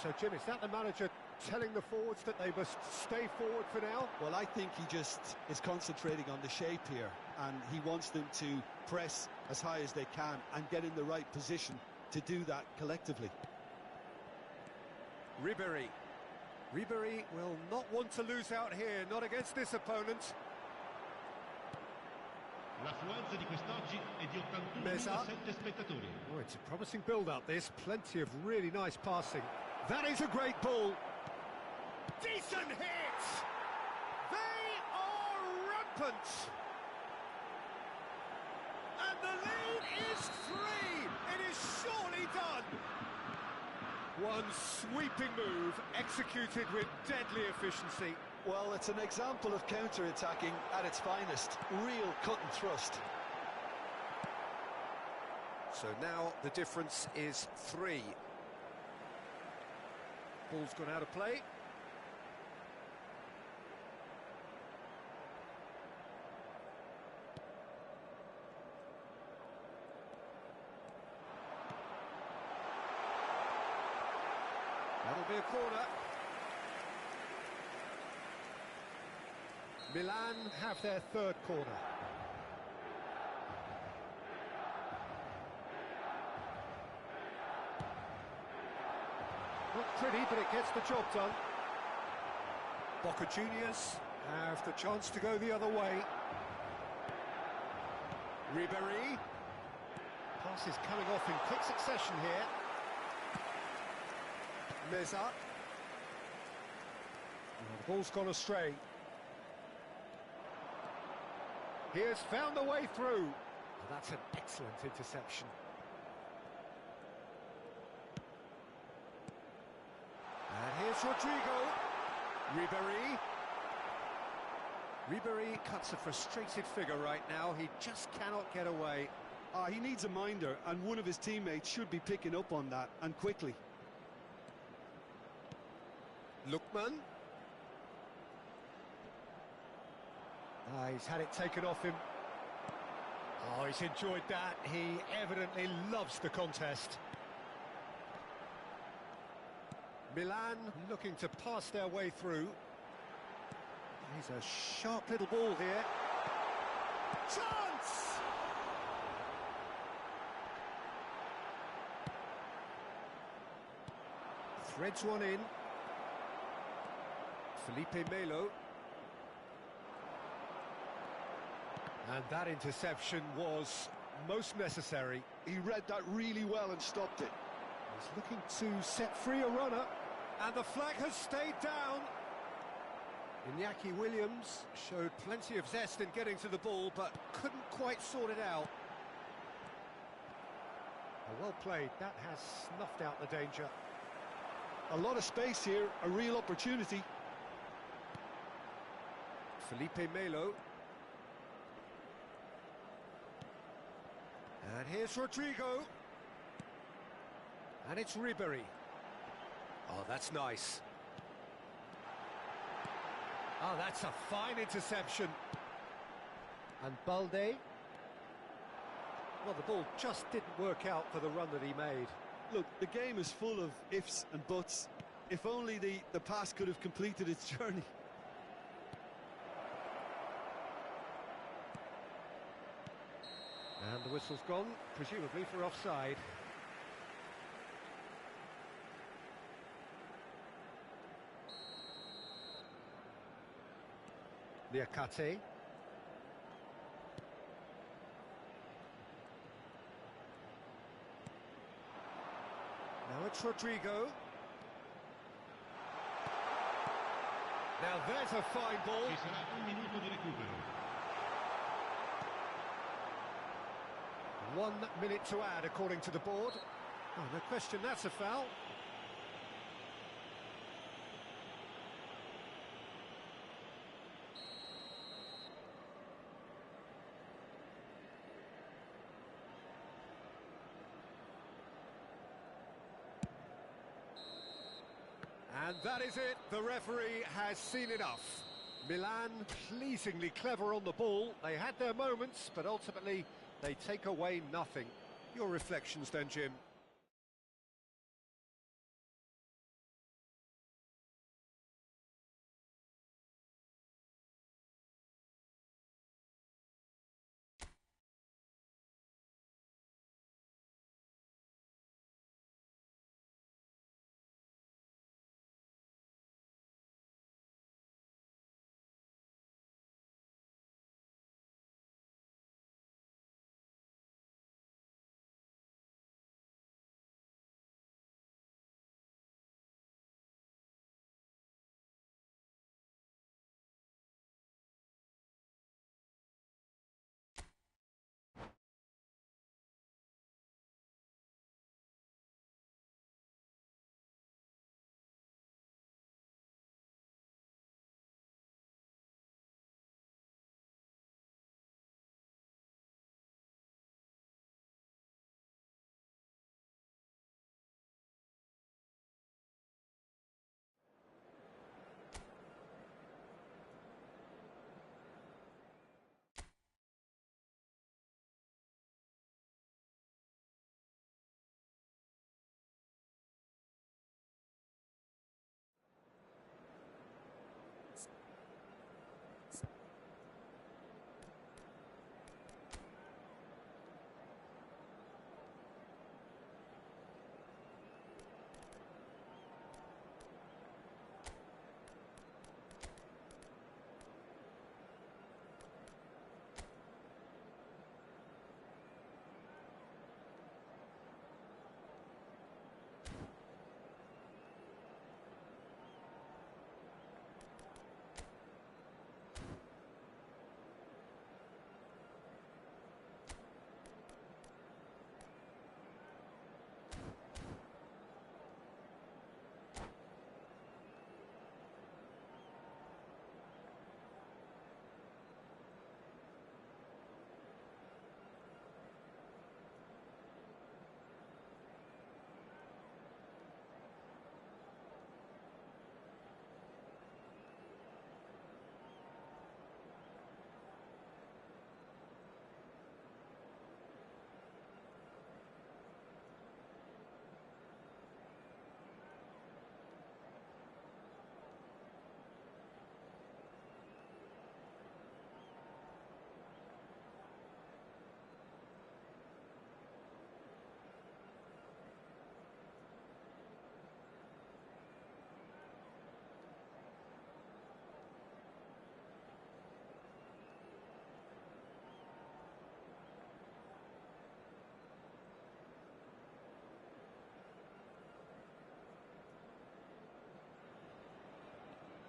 So, Jim, is that the manager telling the forwards that they must stay forward for now? Well, I think he just is concentrating on the shape here, and he wants them to press as high as they can and get in the right position to do that collectively. Ribéry. Ribéry will not want to lose out here, not against this opponent. L'affluenza di quest'oggi è di Mesa. 81.007 spettatori. Oh, it's a promising build-up, this. Plenty of really nice passing. That is a great ball. Decent hit! They are rampant! And the lead is 3! It is surely done! One sweeping move, executed with deadly efficiency. Well, it's an example of counter-attacking at its finest. Real cut and thrust. So now the difference is 3. Ball's gone out of play. That'll be a corner. Milan have their third corner. Not pretty, but it gets the job done. Boca Juniors have the chance to go the other way. Ribéry. Passes coming off in quick succession here. Meza. The ball's gone astray. He has found a way through. Oh, that's an excellent interception. And here's Rodrigo. Ribéry. Ribéry cuts a frustrated figure right now. He just cannot get away. He needs a minder, and one of his teammates should be picking up on that, and quickly. Lookman. He's had it taken off him. Oh, he's enjoyed that. He evidently loves the contest. Milan looking to pass their way through. He's a sharp little ball here. Chance! Threads one in. Felipe Melo. And that interception was most necessary. He read that really well and stopped it. He's looking to set free a runner. And the flag has stayed down. Iñaki Williams showed plenty of zest in getting to the ball, but couldn't quite sort it out. Well played. That has snuffed out the danger. A lot of space here, a real opportunity. Felipe Melo. And here's Rodrigo. And it's Ribéry. Oh, that's nice. Oh, that's a fine interception. And Balde. Well, the ball just didn't work out for the run that he made. Look, the game is full of ifs and buts. If only the pass could have completed its journey. And the whistle's gone, presumably for offside. Liakate. Now it's Rodrigo. Now there's a fine ball. Ci sarà un minuto di recupero. 1 minute to add, according to the board. Oh, no question, that's a foul. And that is it. The referee has seen enough. Milan pleasingly clever on the ball. They had their moments, but ultimately they take away nothing. Your reflections then, Jim?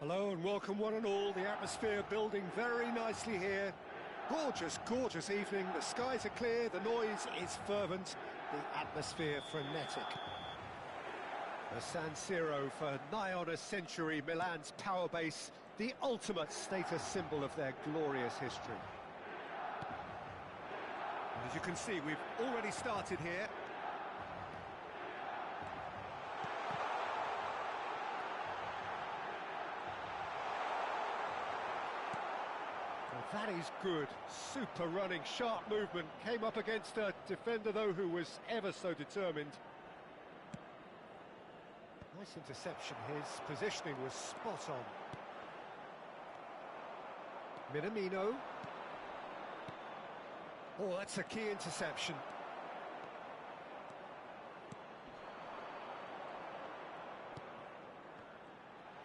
Hello and welcome one and all. The atmosphere building very nicely here. Gorgeous, gorgeous evening. The skies are clear, the noise is fervent, the atmosphere frenetic. The San Siro for nigh on a century, Milan's power base, the ultimate status symbol of their glorious history. And as you can see, we've already started here. That is good. Super running, sharp movement. Came up against a defender, though, who was ever so determined. Nice interception. His positioning was spot on. Minamino. Oh, that's a key interception.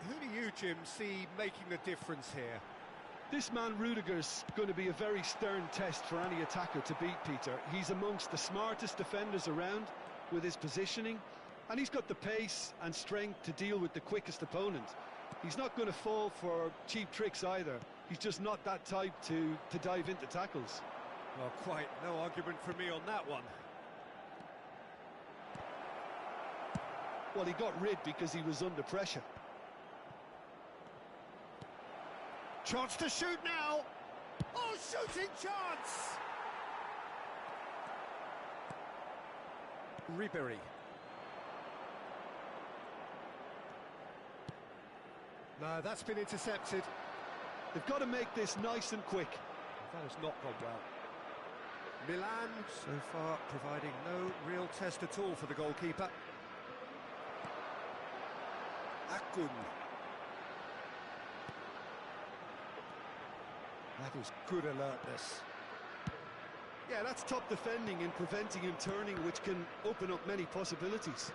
Who do you, Jim, see making the difference here? This man Rudiger's going to be a very stern test for any attacker to beat, Peter. He's amongst the smartest defenders around with his positioning, and he's got the pace and strength to deal with the quickest opponent. He's not going to fall for cheap tricks either. He's just not that type to dive into tackles. Well, quite no argument from me on that one. Well, he got rid because he was under pressure. Chance to shoot now! Oh, shooting chance! Ribery. No, that's been intercepted. They've got to make this nice and quick. That has not gone well. Milan, so far, providing no real test at all for the goalkeeper. Akun. That is good alertness. Yeah, that's top defending and preventing him turning, which can open up many possibilities.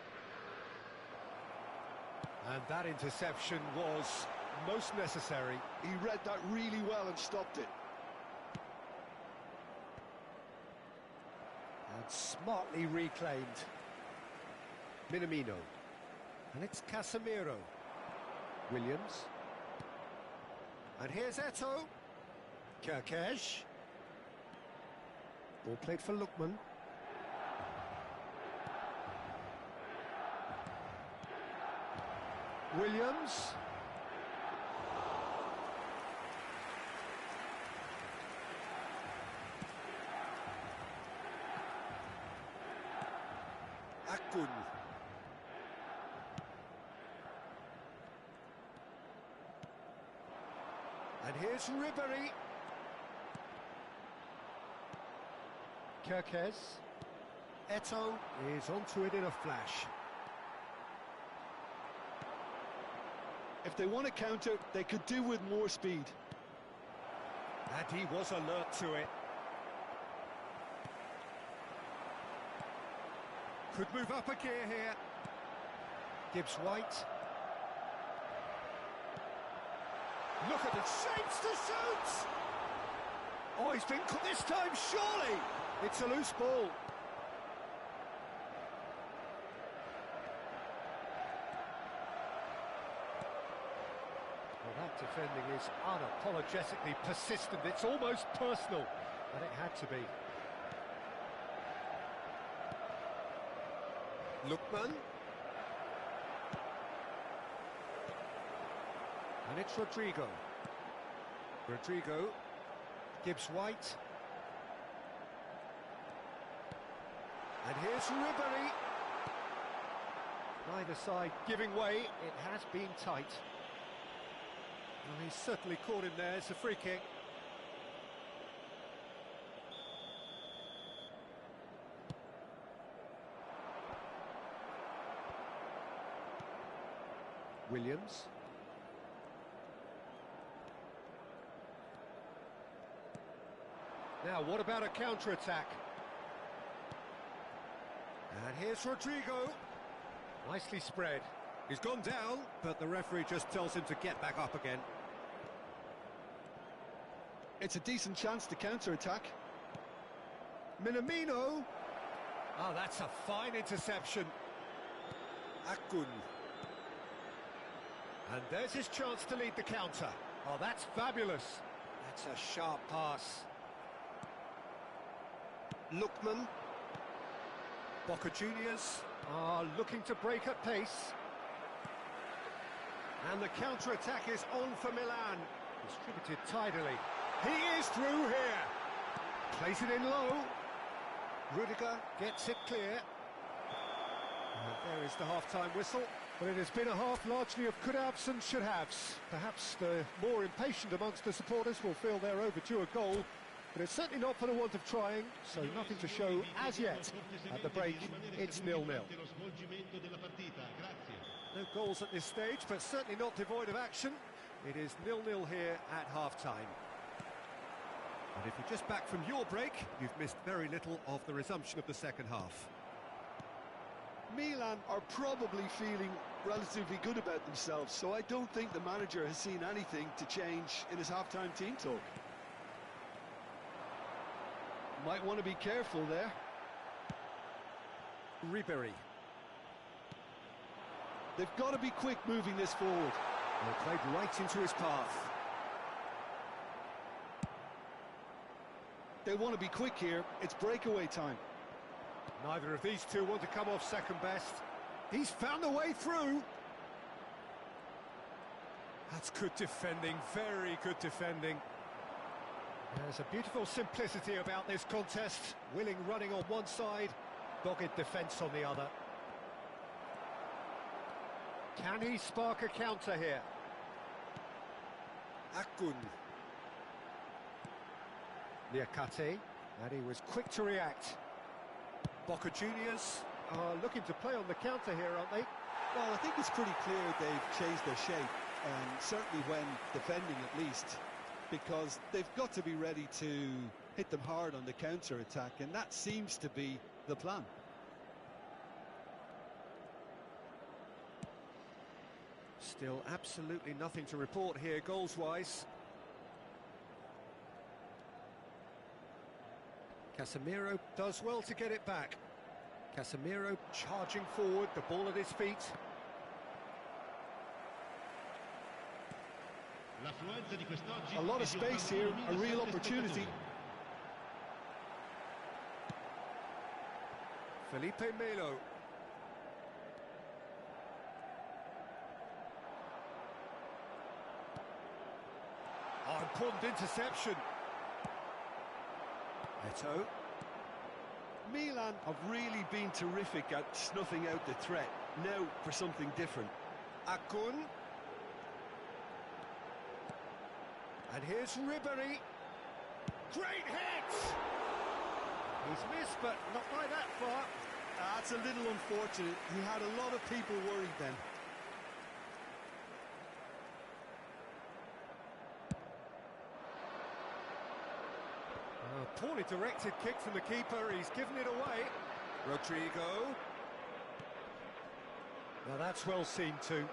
And that interception was most necessary. He read that really well and stopped it. And smartly reclaimed. Minamino. And it's Casemiro. Williams. And here's Eto'o. Kerkesh. Ball played for Lookman. Williams. Akun. And here's Ribery. Kerkez. Eto'o is onto it in a flash. If they want to counter, they could do with more speed. And he was alert to it. Could move up a gear here. Gibbs White. Look at it, shapes to shoot! Oh, he's been caught this time, surely! It's a loose ball. Well, that defending is unapologetically persistent. It's almost personal, and it had to be. Lookman. And it's Rodrigo. Rodrigo. Gibbs White. And here's Ribery. Neither side giving way. It has been tight. Well, he's certainly caught him there. It's a free kick. Williams. Now, what about a counter-attack? And here's Rodrigo. Nicely spread. He's gone down, but the referee just tells him to get back up again. It's a decent chance to counter-attack. Minamino. Oh, that's a fine interception. Akun. And there's his chance to lead the counter. Oh, that's fabulous. That's a sharp pass. Lookman. Boca Juniors are looking to break at pace. And the counter-attack is on for Milan. Distributed tidily. He is through here. Plays it in low. Rudiger gets it clear. And there is the half-time whistle. But it has been a half largely of could-haves and should-haves. Perhaps the more impatient amongst the supporters will feel they're overdue a goal, but it's certainly not for the want of trying, so nothing to show as yet. At the break, it's 0-0. No goals at this stage, but certainly not devoid of action. It is 0-0 here at half-time. And if you're just back from your break, you've missed very little of the resumption of the second half. Milan are probably feeling relatively good about themselves, so I don't think the manager has seen anything to change in his half-time team talk. Might want to be careful there. Ribery. They've got to be quick moving this forward. They played right into his path. They want to be quick here. It's breakaway time. Neither of these two want to come off second best. He's found a way through. That's good defending, very good defending. There's a beautiful simplicity about this contest. Willing running on one side, dogged defence on the other. Can he spark a counter here? Akun. Liakate, and he was quick to react. Boca Juniors are looking to play on the counter here, aren't they? Well, I think it's pretty clear they've changed their shape, and certainly when defending at least, because they've got to be ready to hit them hard on the counter-attack, and that seems to be the plan. Still absolutely nothing to report here, goals-wise. Casemiro does well to get it back. Casemiro charging forward, the ball at his feet. A lot of space here, a real opportunity. Felipe Melo. Oh, important interception. Eto'o. Milan have really been terrific at snuffing out the threat. Now for something different. Akun. And here's Ribery. Great hit! He's missed, but not by that far. That's a little unfortunate. He had a lot of people worried then. Poorly directed kick from the keeper, he's given it away. Rodrigo. Now that's well seen too.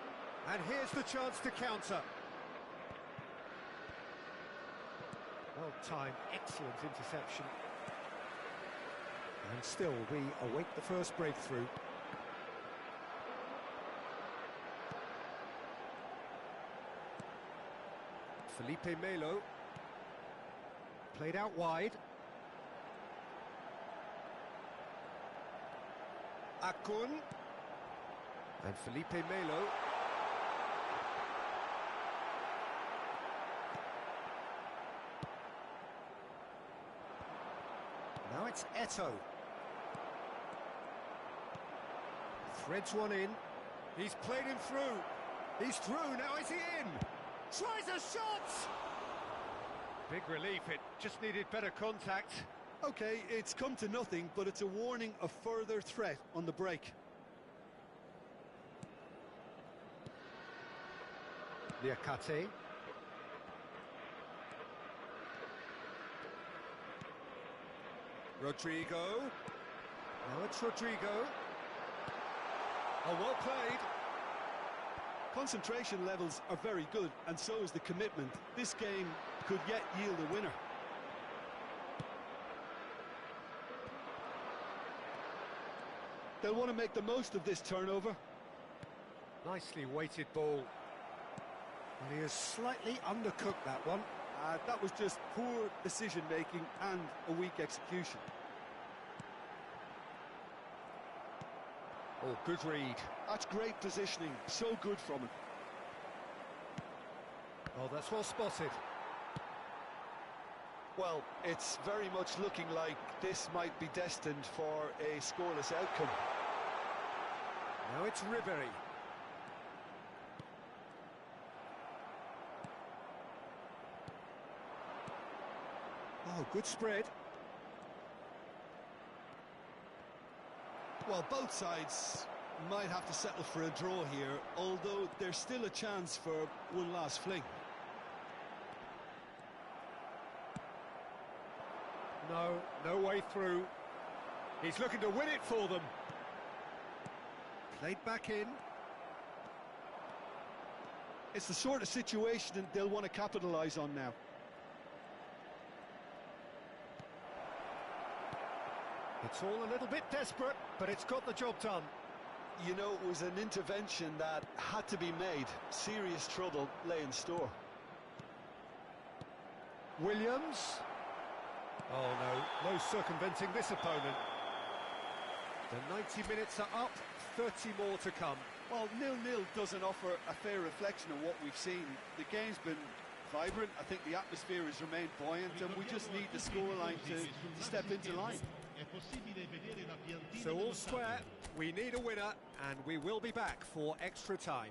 And here's the chance to counter. Well timed, excellent interception. And still we await the first breakthrough. Felipe Melo. Played out wide. Akun. And Felipe Melo. Now it's Eto'o. Threads one in. He's played him through. He's through, now is he in? Tries a shot! Big relief, it just needed better contact. Okay, it's come to nothing, but it's a warning of further threat on the break. Liakate. Rodrigo. Now it's Rodrigo. Oh, well played. Concentration levels are very good, and so is the commitment. This game could yet yield a winner. They'll want to make the most of this turnover. Nicely weighted ball. Well, he has slightly undercooked that one. That was just poor decision-making and a weak execution. Oh, good read. That's great positioning, so good from him. Oh, that's well spotted. Well, it's very much looking like this might be destined for a scoreless outcome. Now it's Ribery. Oh, good spread. Well, both sides might have to settle for a draw here, although there's still a chance for one last fling. No way through. He's looking to win it for them. Played back in. It's the sort of situation that they'll want to capitalise on now. It's all a little bit desperate, but it's got the job done. You know, it was an intervention that had to be made. Serious trouble lay in store. Williams. Oh, no circumventing this opponent. The 90 minutes are up, 30 more to come. Well, 0-0 doesn't offer a fair reflection of what we've seen. The game's been vibrant. I think the atmosphere has remained buoyant, and we just need the scoreline to step into line. So all square, we need a winner, and we will be back for extra time.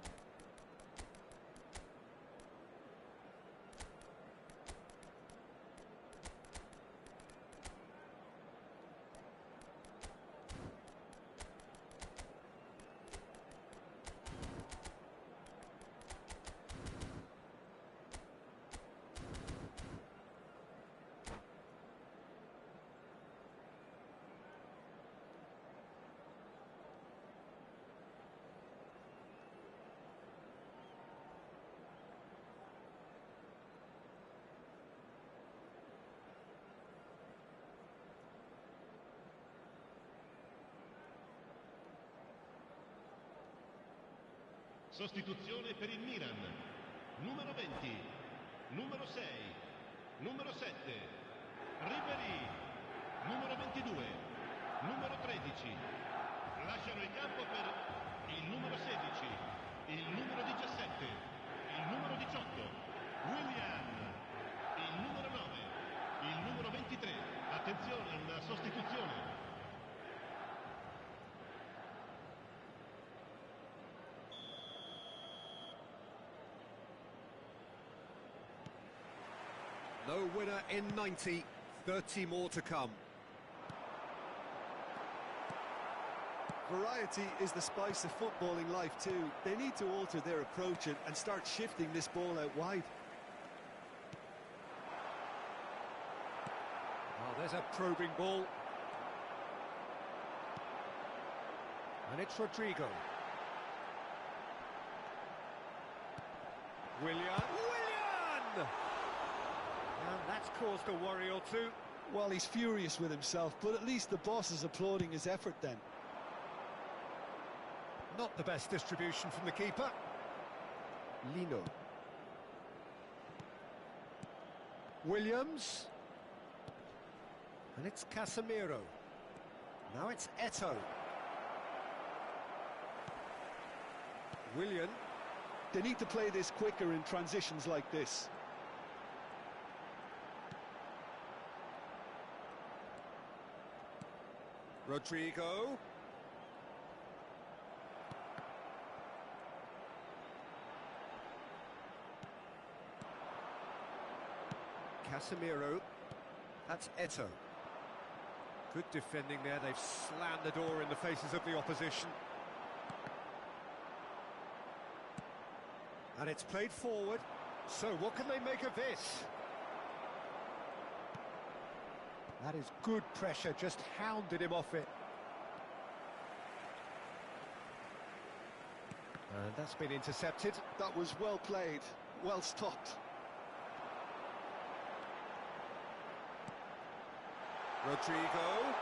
Sostituzione per il Milan. Numero 20, numero 6, numero 7, Ribery, numero 22, numero 13. Lasciano il campo per il numero 16, il numero 17, il numero 18, Willian, il numero 9, il numero 23. Attenzione, una sostituzione. No winner in 90, 30 more to come. Variety is the spice of footballing life too. They need to alter their approach and start shifting this ball out wide. Oh, there's a probing ball. And it's Rodrigo. Willian! And that's caused a worry or two. Well, he's furious with himself, but at least the boss is applauding his effort then. Not the best distribution from the keeper. Lino. Williams. And it's Casemiro. Now it's Eto'o. Willian. They need to play this quicker in transitions like this. Rodrigo. Casemiro. That's Eto'o. Good defending there. They've slammed the door in the faces of the opposition. And it's played forward. So what can they make of this? That is good pressure, just hounded him off it. And that's been intercepted. That was well played, well stopped. Rodrigo.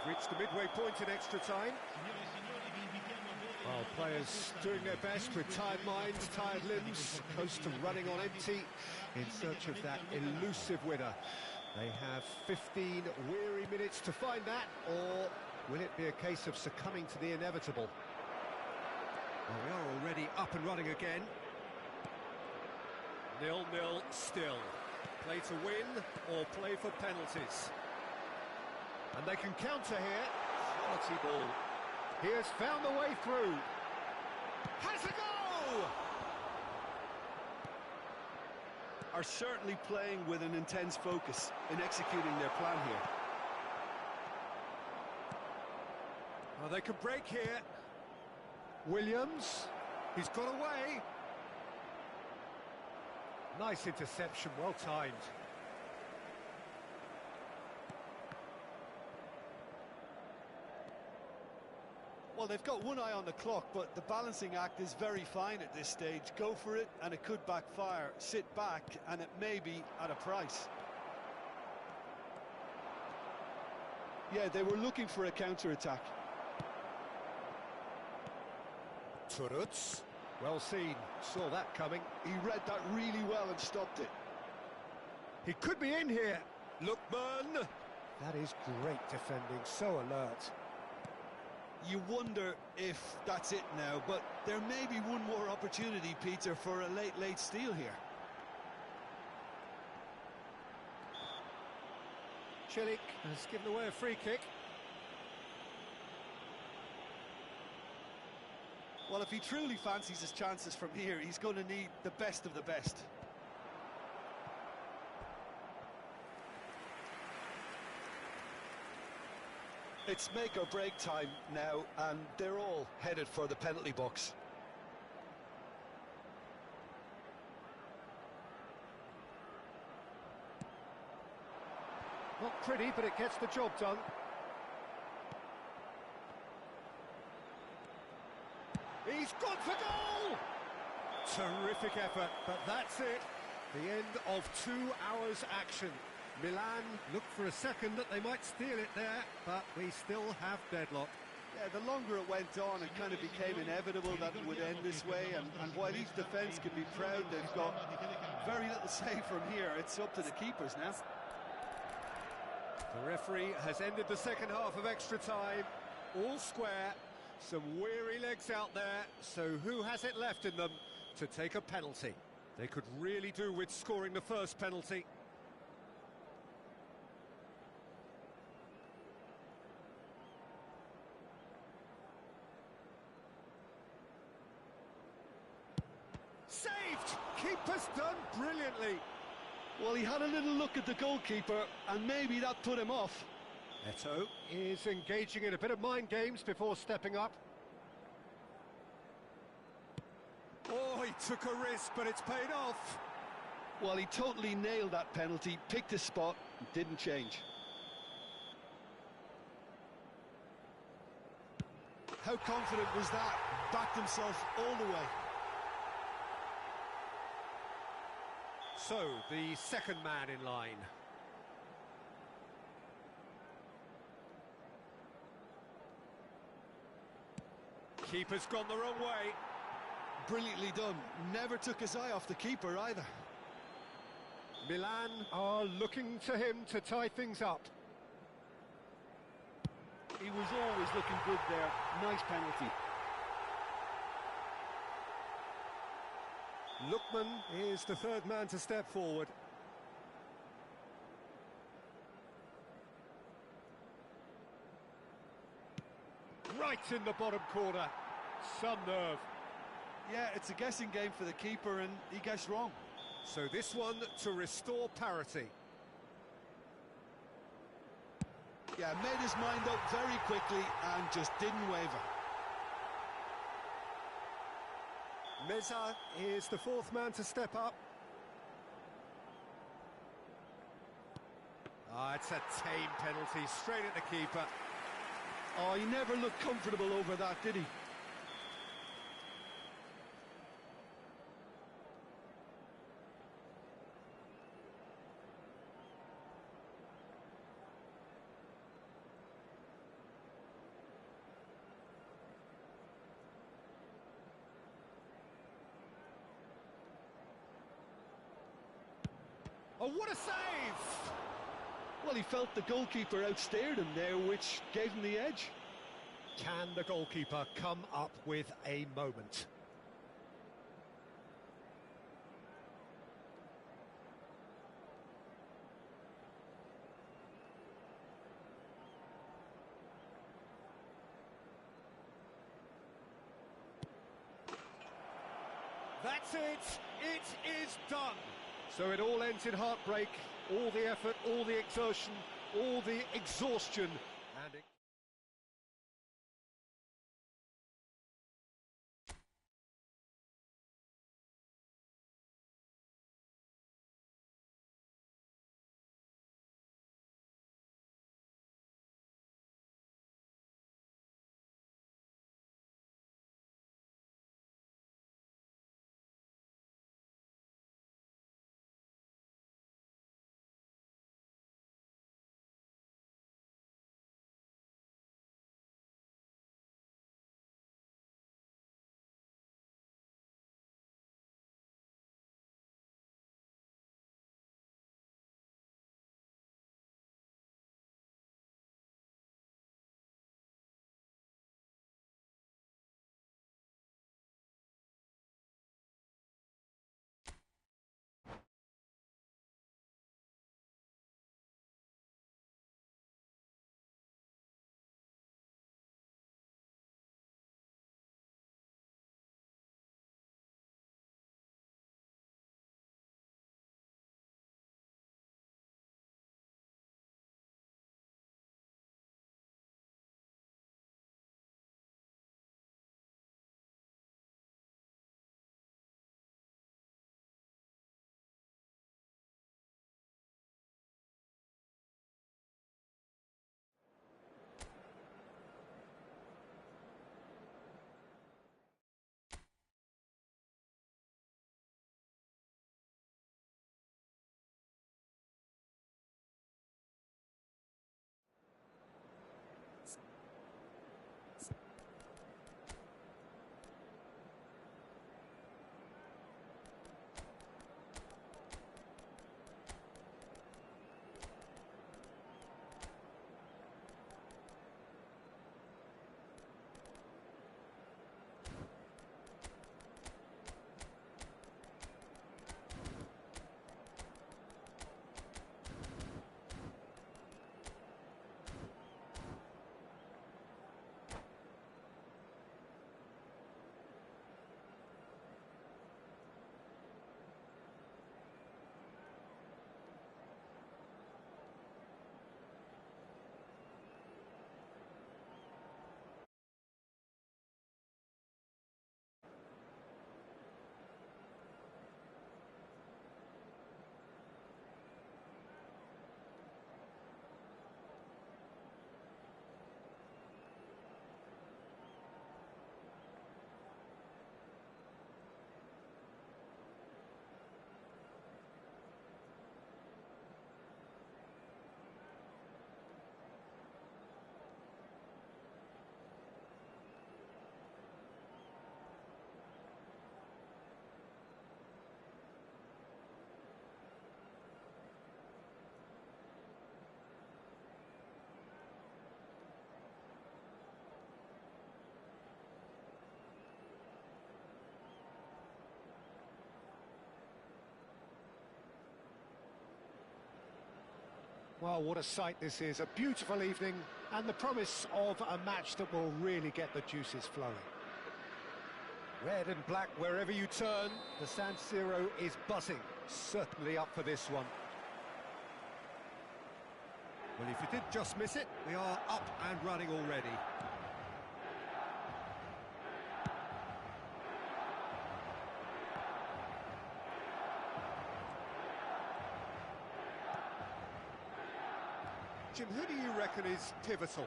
We've reached the midway point in extra time. Well, players doing their best with tired minds, tired limbs, close to running on empty in search of that elusive winner. They have 15 weary minutes to find that, or will it be a case of succumbing to the inevitable? Well, we are already up and running again. 0-0 still. Play to win or play for penalties. And they can counter here. Quality ball. He has found the way through. Has a go! Are certainly playing with an intense focus in executing their plan here. Well, they can break here. Williams, he's got away. Nice interception, well timed. Well, they've got one eye on the clock, but the balancing act is very fine at this stage. Go for it, and it could backfire. Sit back, and it may be at a price. Yeah, they were looking for a counter-attack. Turutz, well seen, saw that coming. He read that really well and stopped it. He could be in here. Lookman. That is great defending, so alert. You wonder if that's it now, but there may be one more opportunity, Peter, for a late steal here. Chilik has given away a free kick. Well, if he truly fancies his chances from here, he's going to need the best of the best. It's make or break time now, and they're all headed for the penalty box. Not pretty, but it gets the job done. He's gone for goal! Terrific effort, but that's it. The end of 2 hours action. Milan looked for a second that they might steal it there, but we still have deadlock. Yeah, the longer it went on, it kind of became inevitable that it would end this way, and while each defence can be proud, they've got very little say from here. It's up to the keepers now. The referee has ended the second half of extra time, all square, some weary legs out there, so who has it left in them to take a penalty? They could really do with scoring the first penalty. Saved! Keeper's done brilliantly. Well, he had a little look at the goalkeeper, and maybe that put him off. Eto is engaging in a bit of mind games before stepping up. Oh, he took a risk, but it's paid off. Well, he totally nailed that penalty, picked his spot, didn't change. How confident was that? Backed himself all the way. So, the second man in line. Keeper's gone the wrong way. Brilliantly done. Never took his eye off the keeper either. Milan are looking to him to tie things up. He was always looking good there. Nice penalty. Lookman is the third man to step forward. Right in the bottom corner. Some nerve. Yeah, it's a guessing game for the keeper, and he guessed wrong. So this one to restore parity. Yeah, made his mind up very quickly and just didn't waver. Meza is the fourth man to step up. It's a tame penalty, straight at the keeper. Oh, he never looked comfortable over that, did he? Oh, what a save! Well, he felt the goalkeeper outstared him there, which gave him the edge. Can the goalkeeper come up with a moment? That's it! It is done! So it all ends in heartbreak, all the effort, all the exertion, all the exhaustion, and it... Well, what a sight this is. A beautiful evening and the promise of a match that will really get the juices flowing. Red and black wherever you turn, the San Siro is buzzing. Certainly up for this one. Well, if you did just miss it, we are up and running already. Jim, who do you reckon is pivotal?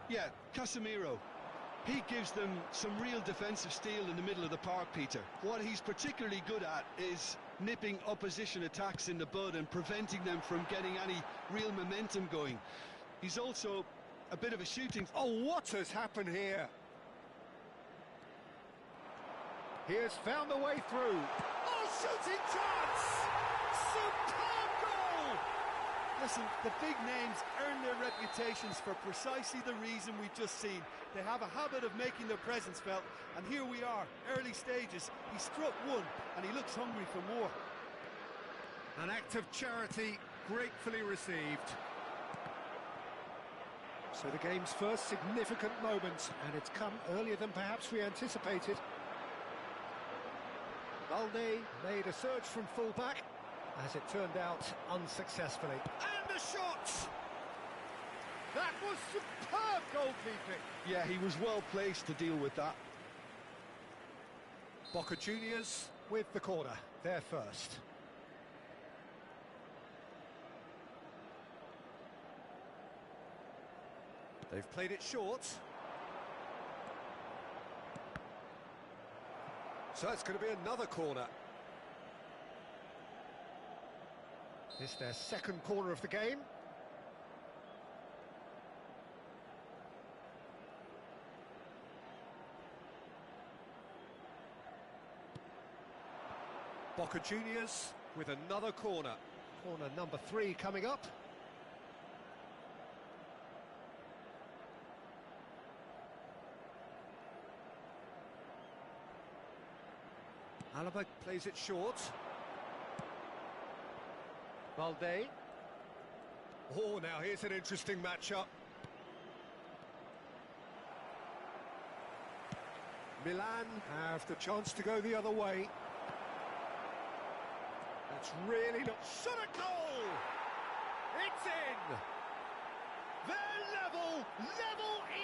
Yeah, Casemiro. He gives them some real defensive steel in the middle of the park, Peter. What he's particularly good at is nipping opposition attacks in the bud and preventing them from getting any real momentum going. He's also a bit of a shooting... Oh, what has happened here? He has found the way through. Oh, shooting chance! Superb goal! Listen, the big names earn their reputations for precisely the reason we've just seen. They have a habit of making their presence felt, and here we are, early stages. He struck one, and he looks hungry for more. An act of charity gratefully received. So the game's first significant moment, and it's come earlier than perhaps we anticipated. Balde made a surge from full-back, as it turned out unsuccessfully. And a shot! That was superb goalkeeping. Yeah, he was well placed to deal with that. Boca Juniors with the corner, they're first. They've played it short. So it's going to be another corner. It's their second corner of the game. Boca Juniors with another corner. Corner number 3 coming up. Alaba plays it short. Balde. Oh, now here's an interesting matchup. Milan have the chance to go the other way. That's really not... Shot a goal! It's in! They're level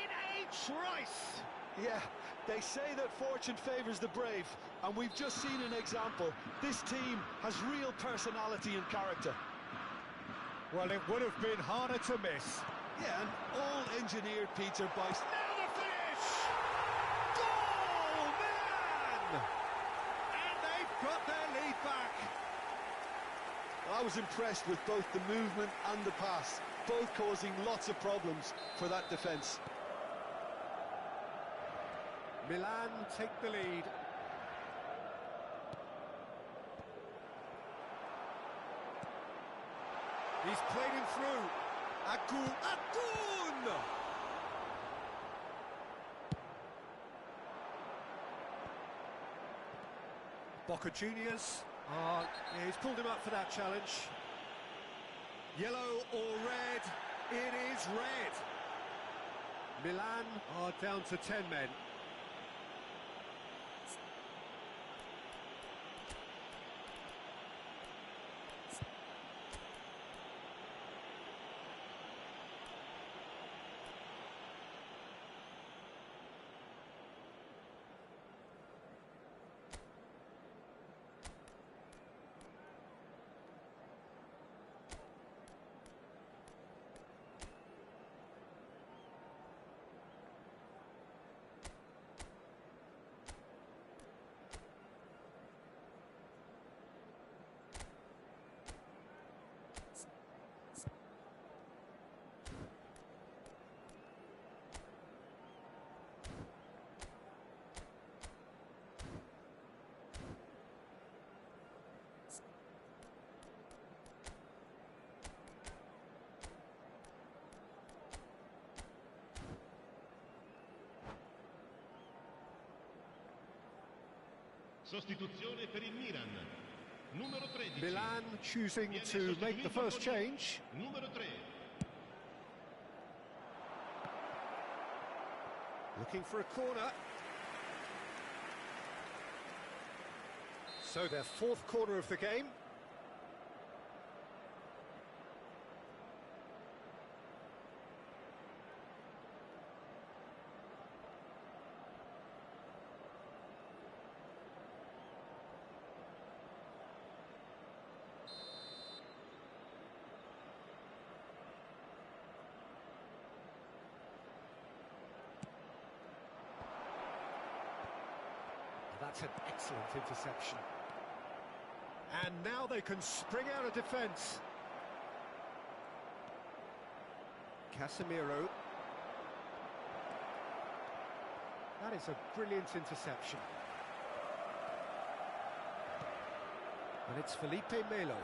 in a trice! Yeah, they say that fortune favours the brave, and we've just seen an example. This team has real personality and character. Well, it would have been harder to miss. Yeah, and all engineered, Peter, by... Now the finish! Goal, Milan! And they've got their lead back. I was impressed with both the movement and the pass, both causing lots of problems for that defence. Milan take the lead. He's played him through. Akun! Boca Juniors. Yeah, he's pulled him up for that challenge. Yellow or red? It is red. Milan are down to 10 men. Sostituzione per il Milan. Numero 13. Milan choosing to make the first change. Numero 3. Looking for a corner. So their fourth corner of the game. That's an excellent interception. And now they can spring out of defence. Casemiro. That is a brilliant interception. And it's Felipe Melo.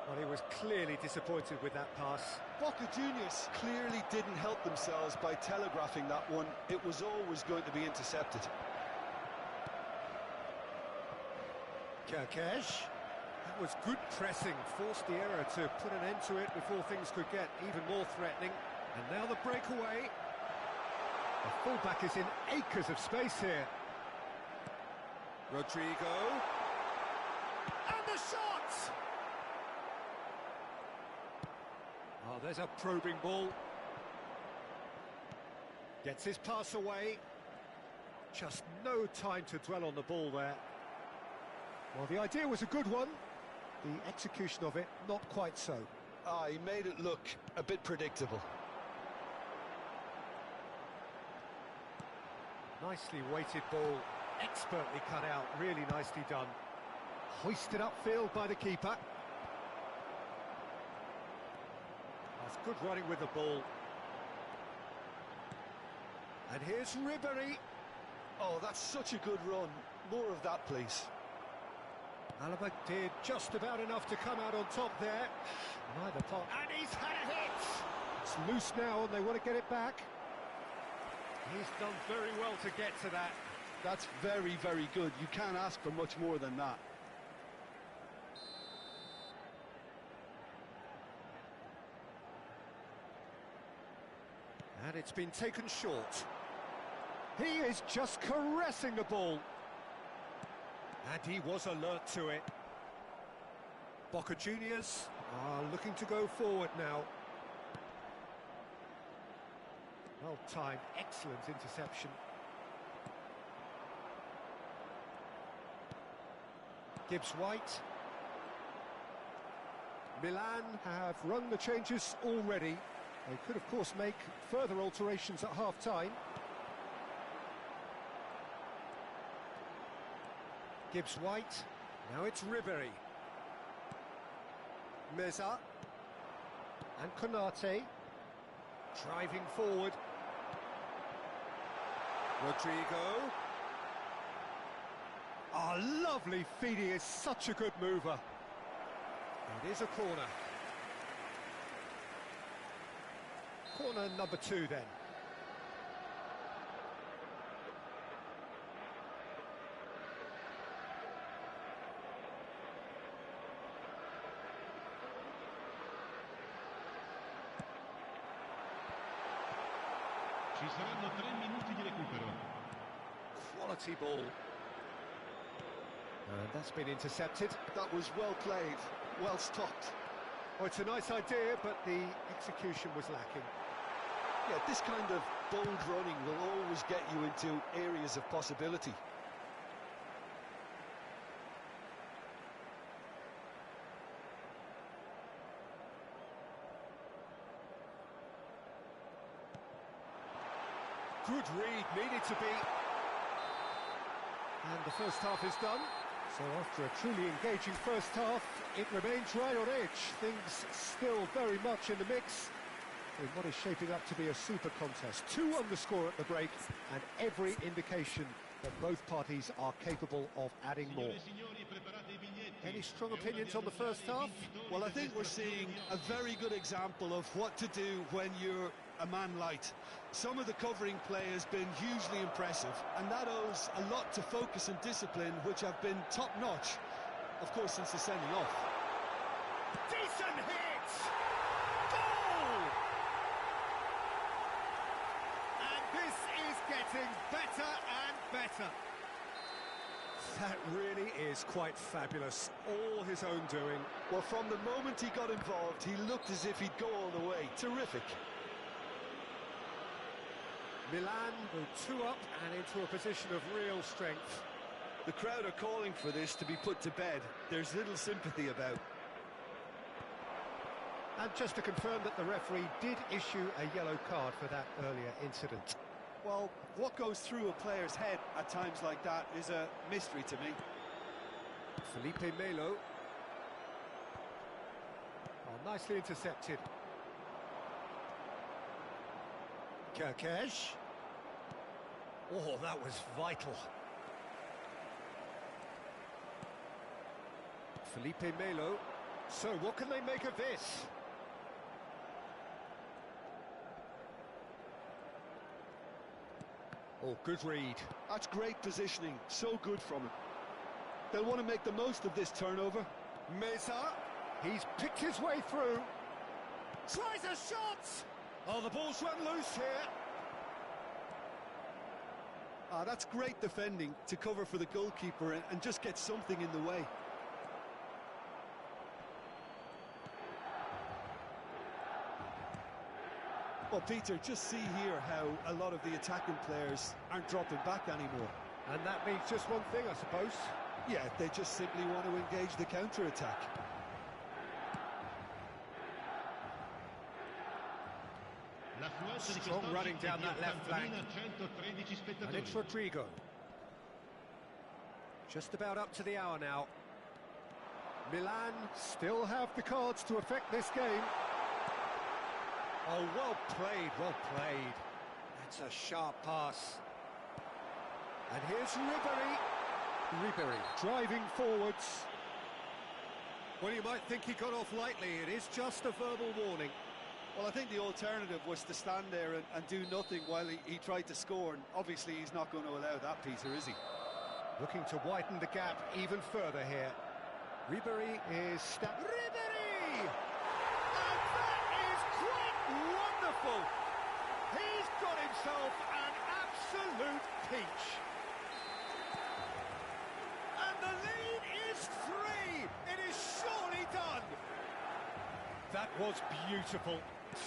Well, he was clearly disappointed with that pass. Boca Juniors clearly didn't help themselves by telegraphing that one. It was always going to be intercepted. Kerkesh. That was good pressing, forced the error to put an end to it before things could get even more threatening. And now the breakaway. The fullback is in acres of space here. Rodrigo. And the shot! Oh, there's a probing ball. Gets his pass away. Just no time to dwell on the ball there. Well, the idea was a good one. The execution of it, not quite so. He made it look a bit predictable. Nicely weighted ball, expertly cut out, really nicely done. Hoisted upfield by the keeper. That's good running with the ball. And here's Ribery. Oh, that's such a good run. More of that, please. Alaba did just about enough to come out on top there. Neither part. And he's had a hit! It's loose now and they want to get it back. He's done very well to get to that. That's very, very good. You can't ask for much more than that. And it's been taken short. He is just caressing the ball. And he was alert to it. Boca Juniors are looking to go forward now. Well timed, excellent interception. Gibbs-White. Milan have run the changes already. They could, of course, make further alterations at half-time. Gibbs-White. Now it's Ribery. Meza. And Konate. Driving forward. Rodrigo. Ah, lovely feed. He is such a good mover. It is a corner. Corner number 2 then. Ci saranno 3 minuti di recupero. Quality ball. And that's been intercepted. That was well played, well stopped. Oh, it's a nice idea, but the execution was lacking. Yeah, this kind of bold running will always get you into areas of possibility. Good read, needed to be. And the first half is done. So after a truly engaging first half, it remains right on edge. Things still very much in the mix in what is shaping up to be a super contest. 2 on the score at the break, and every indication that both parties are capable of adding more. Any strong opinions on the first half? Well, I think we're seeing a very good example of what to do when you're a man light. Some of the covering play has been hugely impressive, and that owes a lot to focus and discipline, which have been top-notch, of course, since the sending off. Decent hit! Goal! And this is getting better and better. That really is quite fabulous. All his own doing. Well, from the moment he got involved, he looked as if he'd go all the way. Terrific. Milan go 2 up and into a position of real strength. The crowd are calling for this to be put to bed. There's little sympathy about. And just to confirm that the referee did issue a yellow card for that earlier incident. Well, what goes through a player's head at times like that is a mystery to me. Felipe Melo. Oh, nicely intercepted. Kerkesh. Oh, that was vital. Felipe Melo. So what can they make of this? Oh, good read. That's great positioning, so good from him. They'll want to make the most of this turnover. Meza, he's picked his way through. Tries a shot! Oh, the ball's run loose here. That's great defending to cover for the goalkeeper and just get something in the way. Well, Peter, just see here how a lot of the attacking players aren't dropping back anymore. And that means just one thing, I suppose. Yeah, they just simply want to engage the counter-attack. Strong running down that left flank. And it's Rodrigo. Just about up to the hour now. Milan still have the cards to affect this game. Oh, well played, well played. That's a sharp pass. And here's Ribery. Ribery driving forwards. Well, you might think he got off lightly. It is just a verbal warning. Well, I think the alternative was to stand there and do nothing while he tried to score, and obviously he's not going to allow that, Peter, is he? Looking to widen the gap even further here. Ribery is... Ribery! And that is quite wonderful! He's got himself an absolute peach. And the lead is 3! It is surely done! That was beautiful.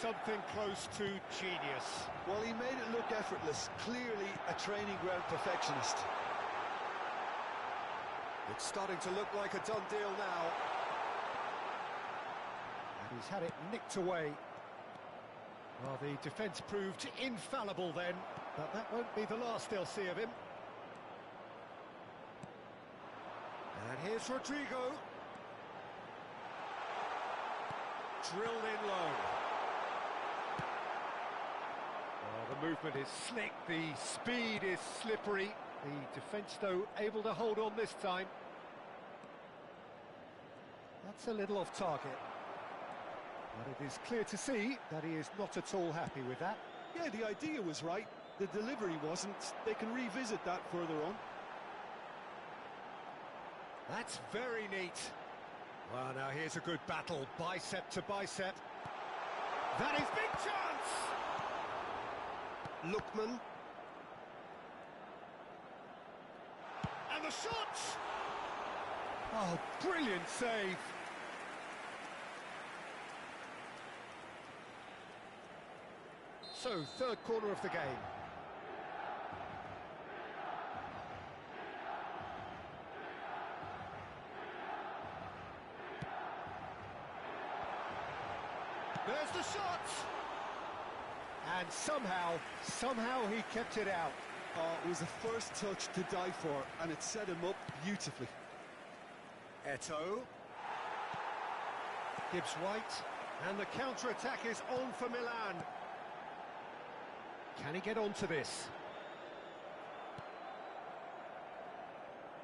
Something close to genius. Well, he made it look effortless. Clearly a training ground perfectionist. It's starting to look like a done deal now. And he's had it nicked away. Well, the defence proved infallible then, but that won't be the last they'll see of him. And here's Rodrigo. Drilled in low. Oh, the movement is slick, the speed is slippery. The defence, though, able to hold on this time. That's a little off target. But it is clear to see that he is not at all happy with that. Yeah, the idea was right. The delivery wasn't. They can revisit that further on. That's very neat. Well, now here's a good battle, bicep to bicep. That is big chance! Lookman. And the shot! Oh, brilliant save. So, third corner of the game. There's the shot! And somehow he kept it out. Oh, it was the first touch to die for, and it set him up beautifully. Eto'o. Gibbs White. And the counter-attack is on for Milan. Can he get onto this?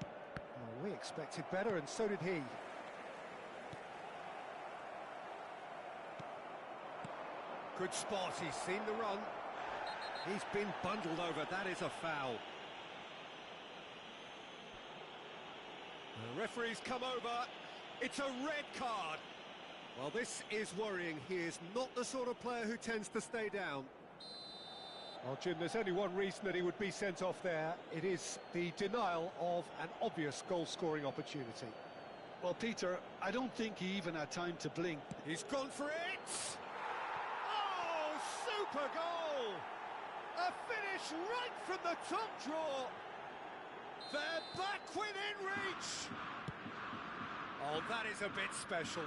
Oh, we expected better, and so did he. Good spot, he's seen the run. He's been bundled over, that is a foul. The referee's come over, it's a red card. Well, this is worrying, he is not the sort of player who tends to stay down. Well, Jim, there's only one reason that he would be sent off there. It is the denial of an obvious goal-scoring opportunity. Well, Peter, I don't think he even had time to blink. He's gone for it! Super goal! A finish right from the top draw. They're back within reach. Oh, that is a bit special.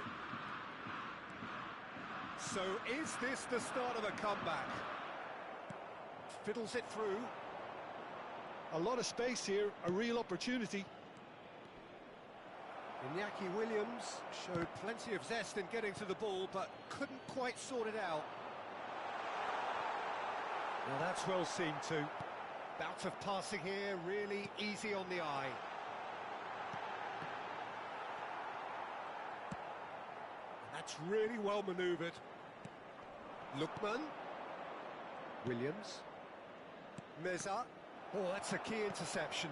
So is this the start of a comeback? Fiddles it through. A lot of space here, a real opportunity. Iñaki Williams showed plenty of zest in getting to the ball, but couldn't quite sort it out. Well, that's well seen too. Bout of passing here, really easy on the eye. That's really well manoeuvred. Lookman. Williams. Meza. Oh, that's a key interception.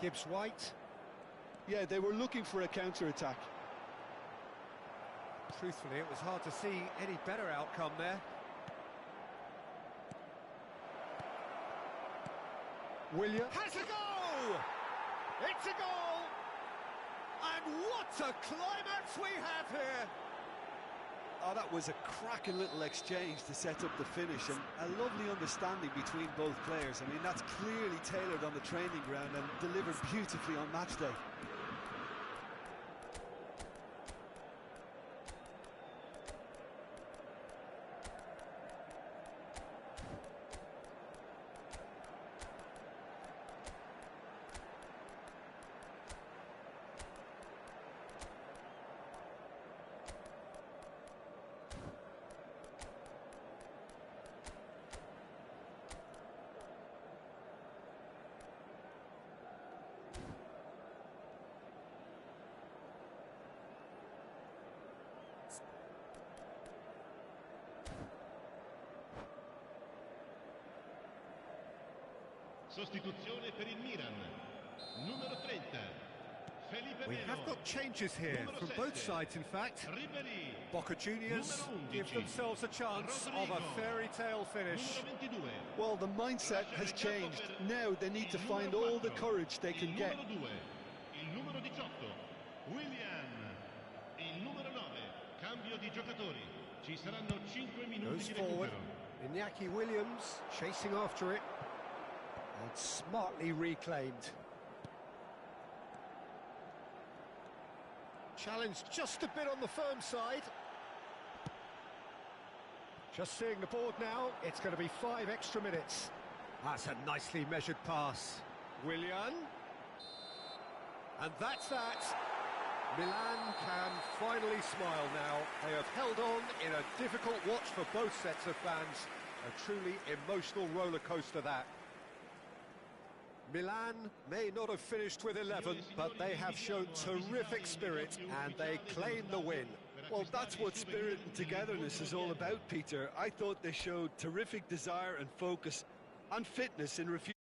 Gibbs-White. Yeah, they were looking for a counter-attack. Truthfully, it was hard to see any better outcome there. William has a goal! It's a goal! And what a climax we have here! Oh, that was a cracking little exchange to set up the finish, and a lovely understanding between both players. I mean, that's clearly tailored on the training ground and delivered beautifully on match day. Sostituzione per il Milan. Numero 30. Felipe We Melo. have got changes here Numero from 7. both sides, in fact. Ribéry. Boca Juniors give themselves a chance of a fairy tale finish. Numero 22. Well, the mindset has changed. Now they need to find all the courage they can get. Il numero 2. Il numero 18. Willian. Il numero 9. Cambio di giocatori. Ci saranno 5 minuti Goes di forward. recupero. Iñaki Williams chasing after it. And smartly reclaimed. Challenged just a bit on the firm side. Just seeing the board now, it's going to be 5 extra minutes. That's a nicely measured pass. Willian. And that's that. Milan can finally smile now. They have held on in a difficult watch for both sets of fans. A truly emotional roller coaster, that. Milan may not have finished with 11, but they have shown terrific spirit and they claim the win. Well, that's what spirit and togetherness is all about, Peter. I thought they showed terrific desire and focus and fitness in refusing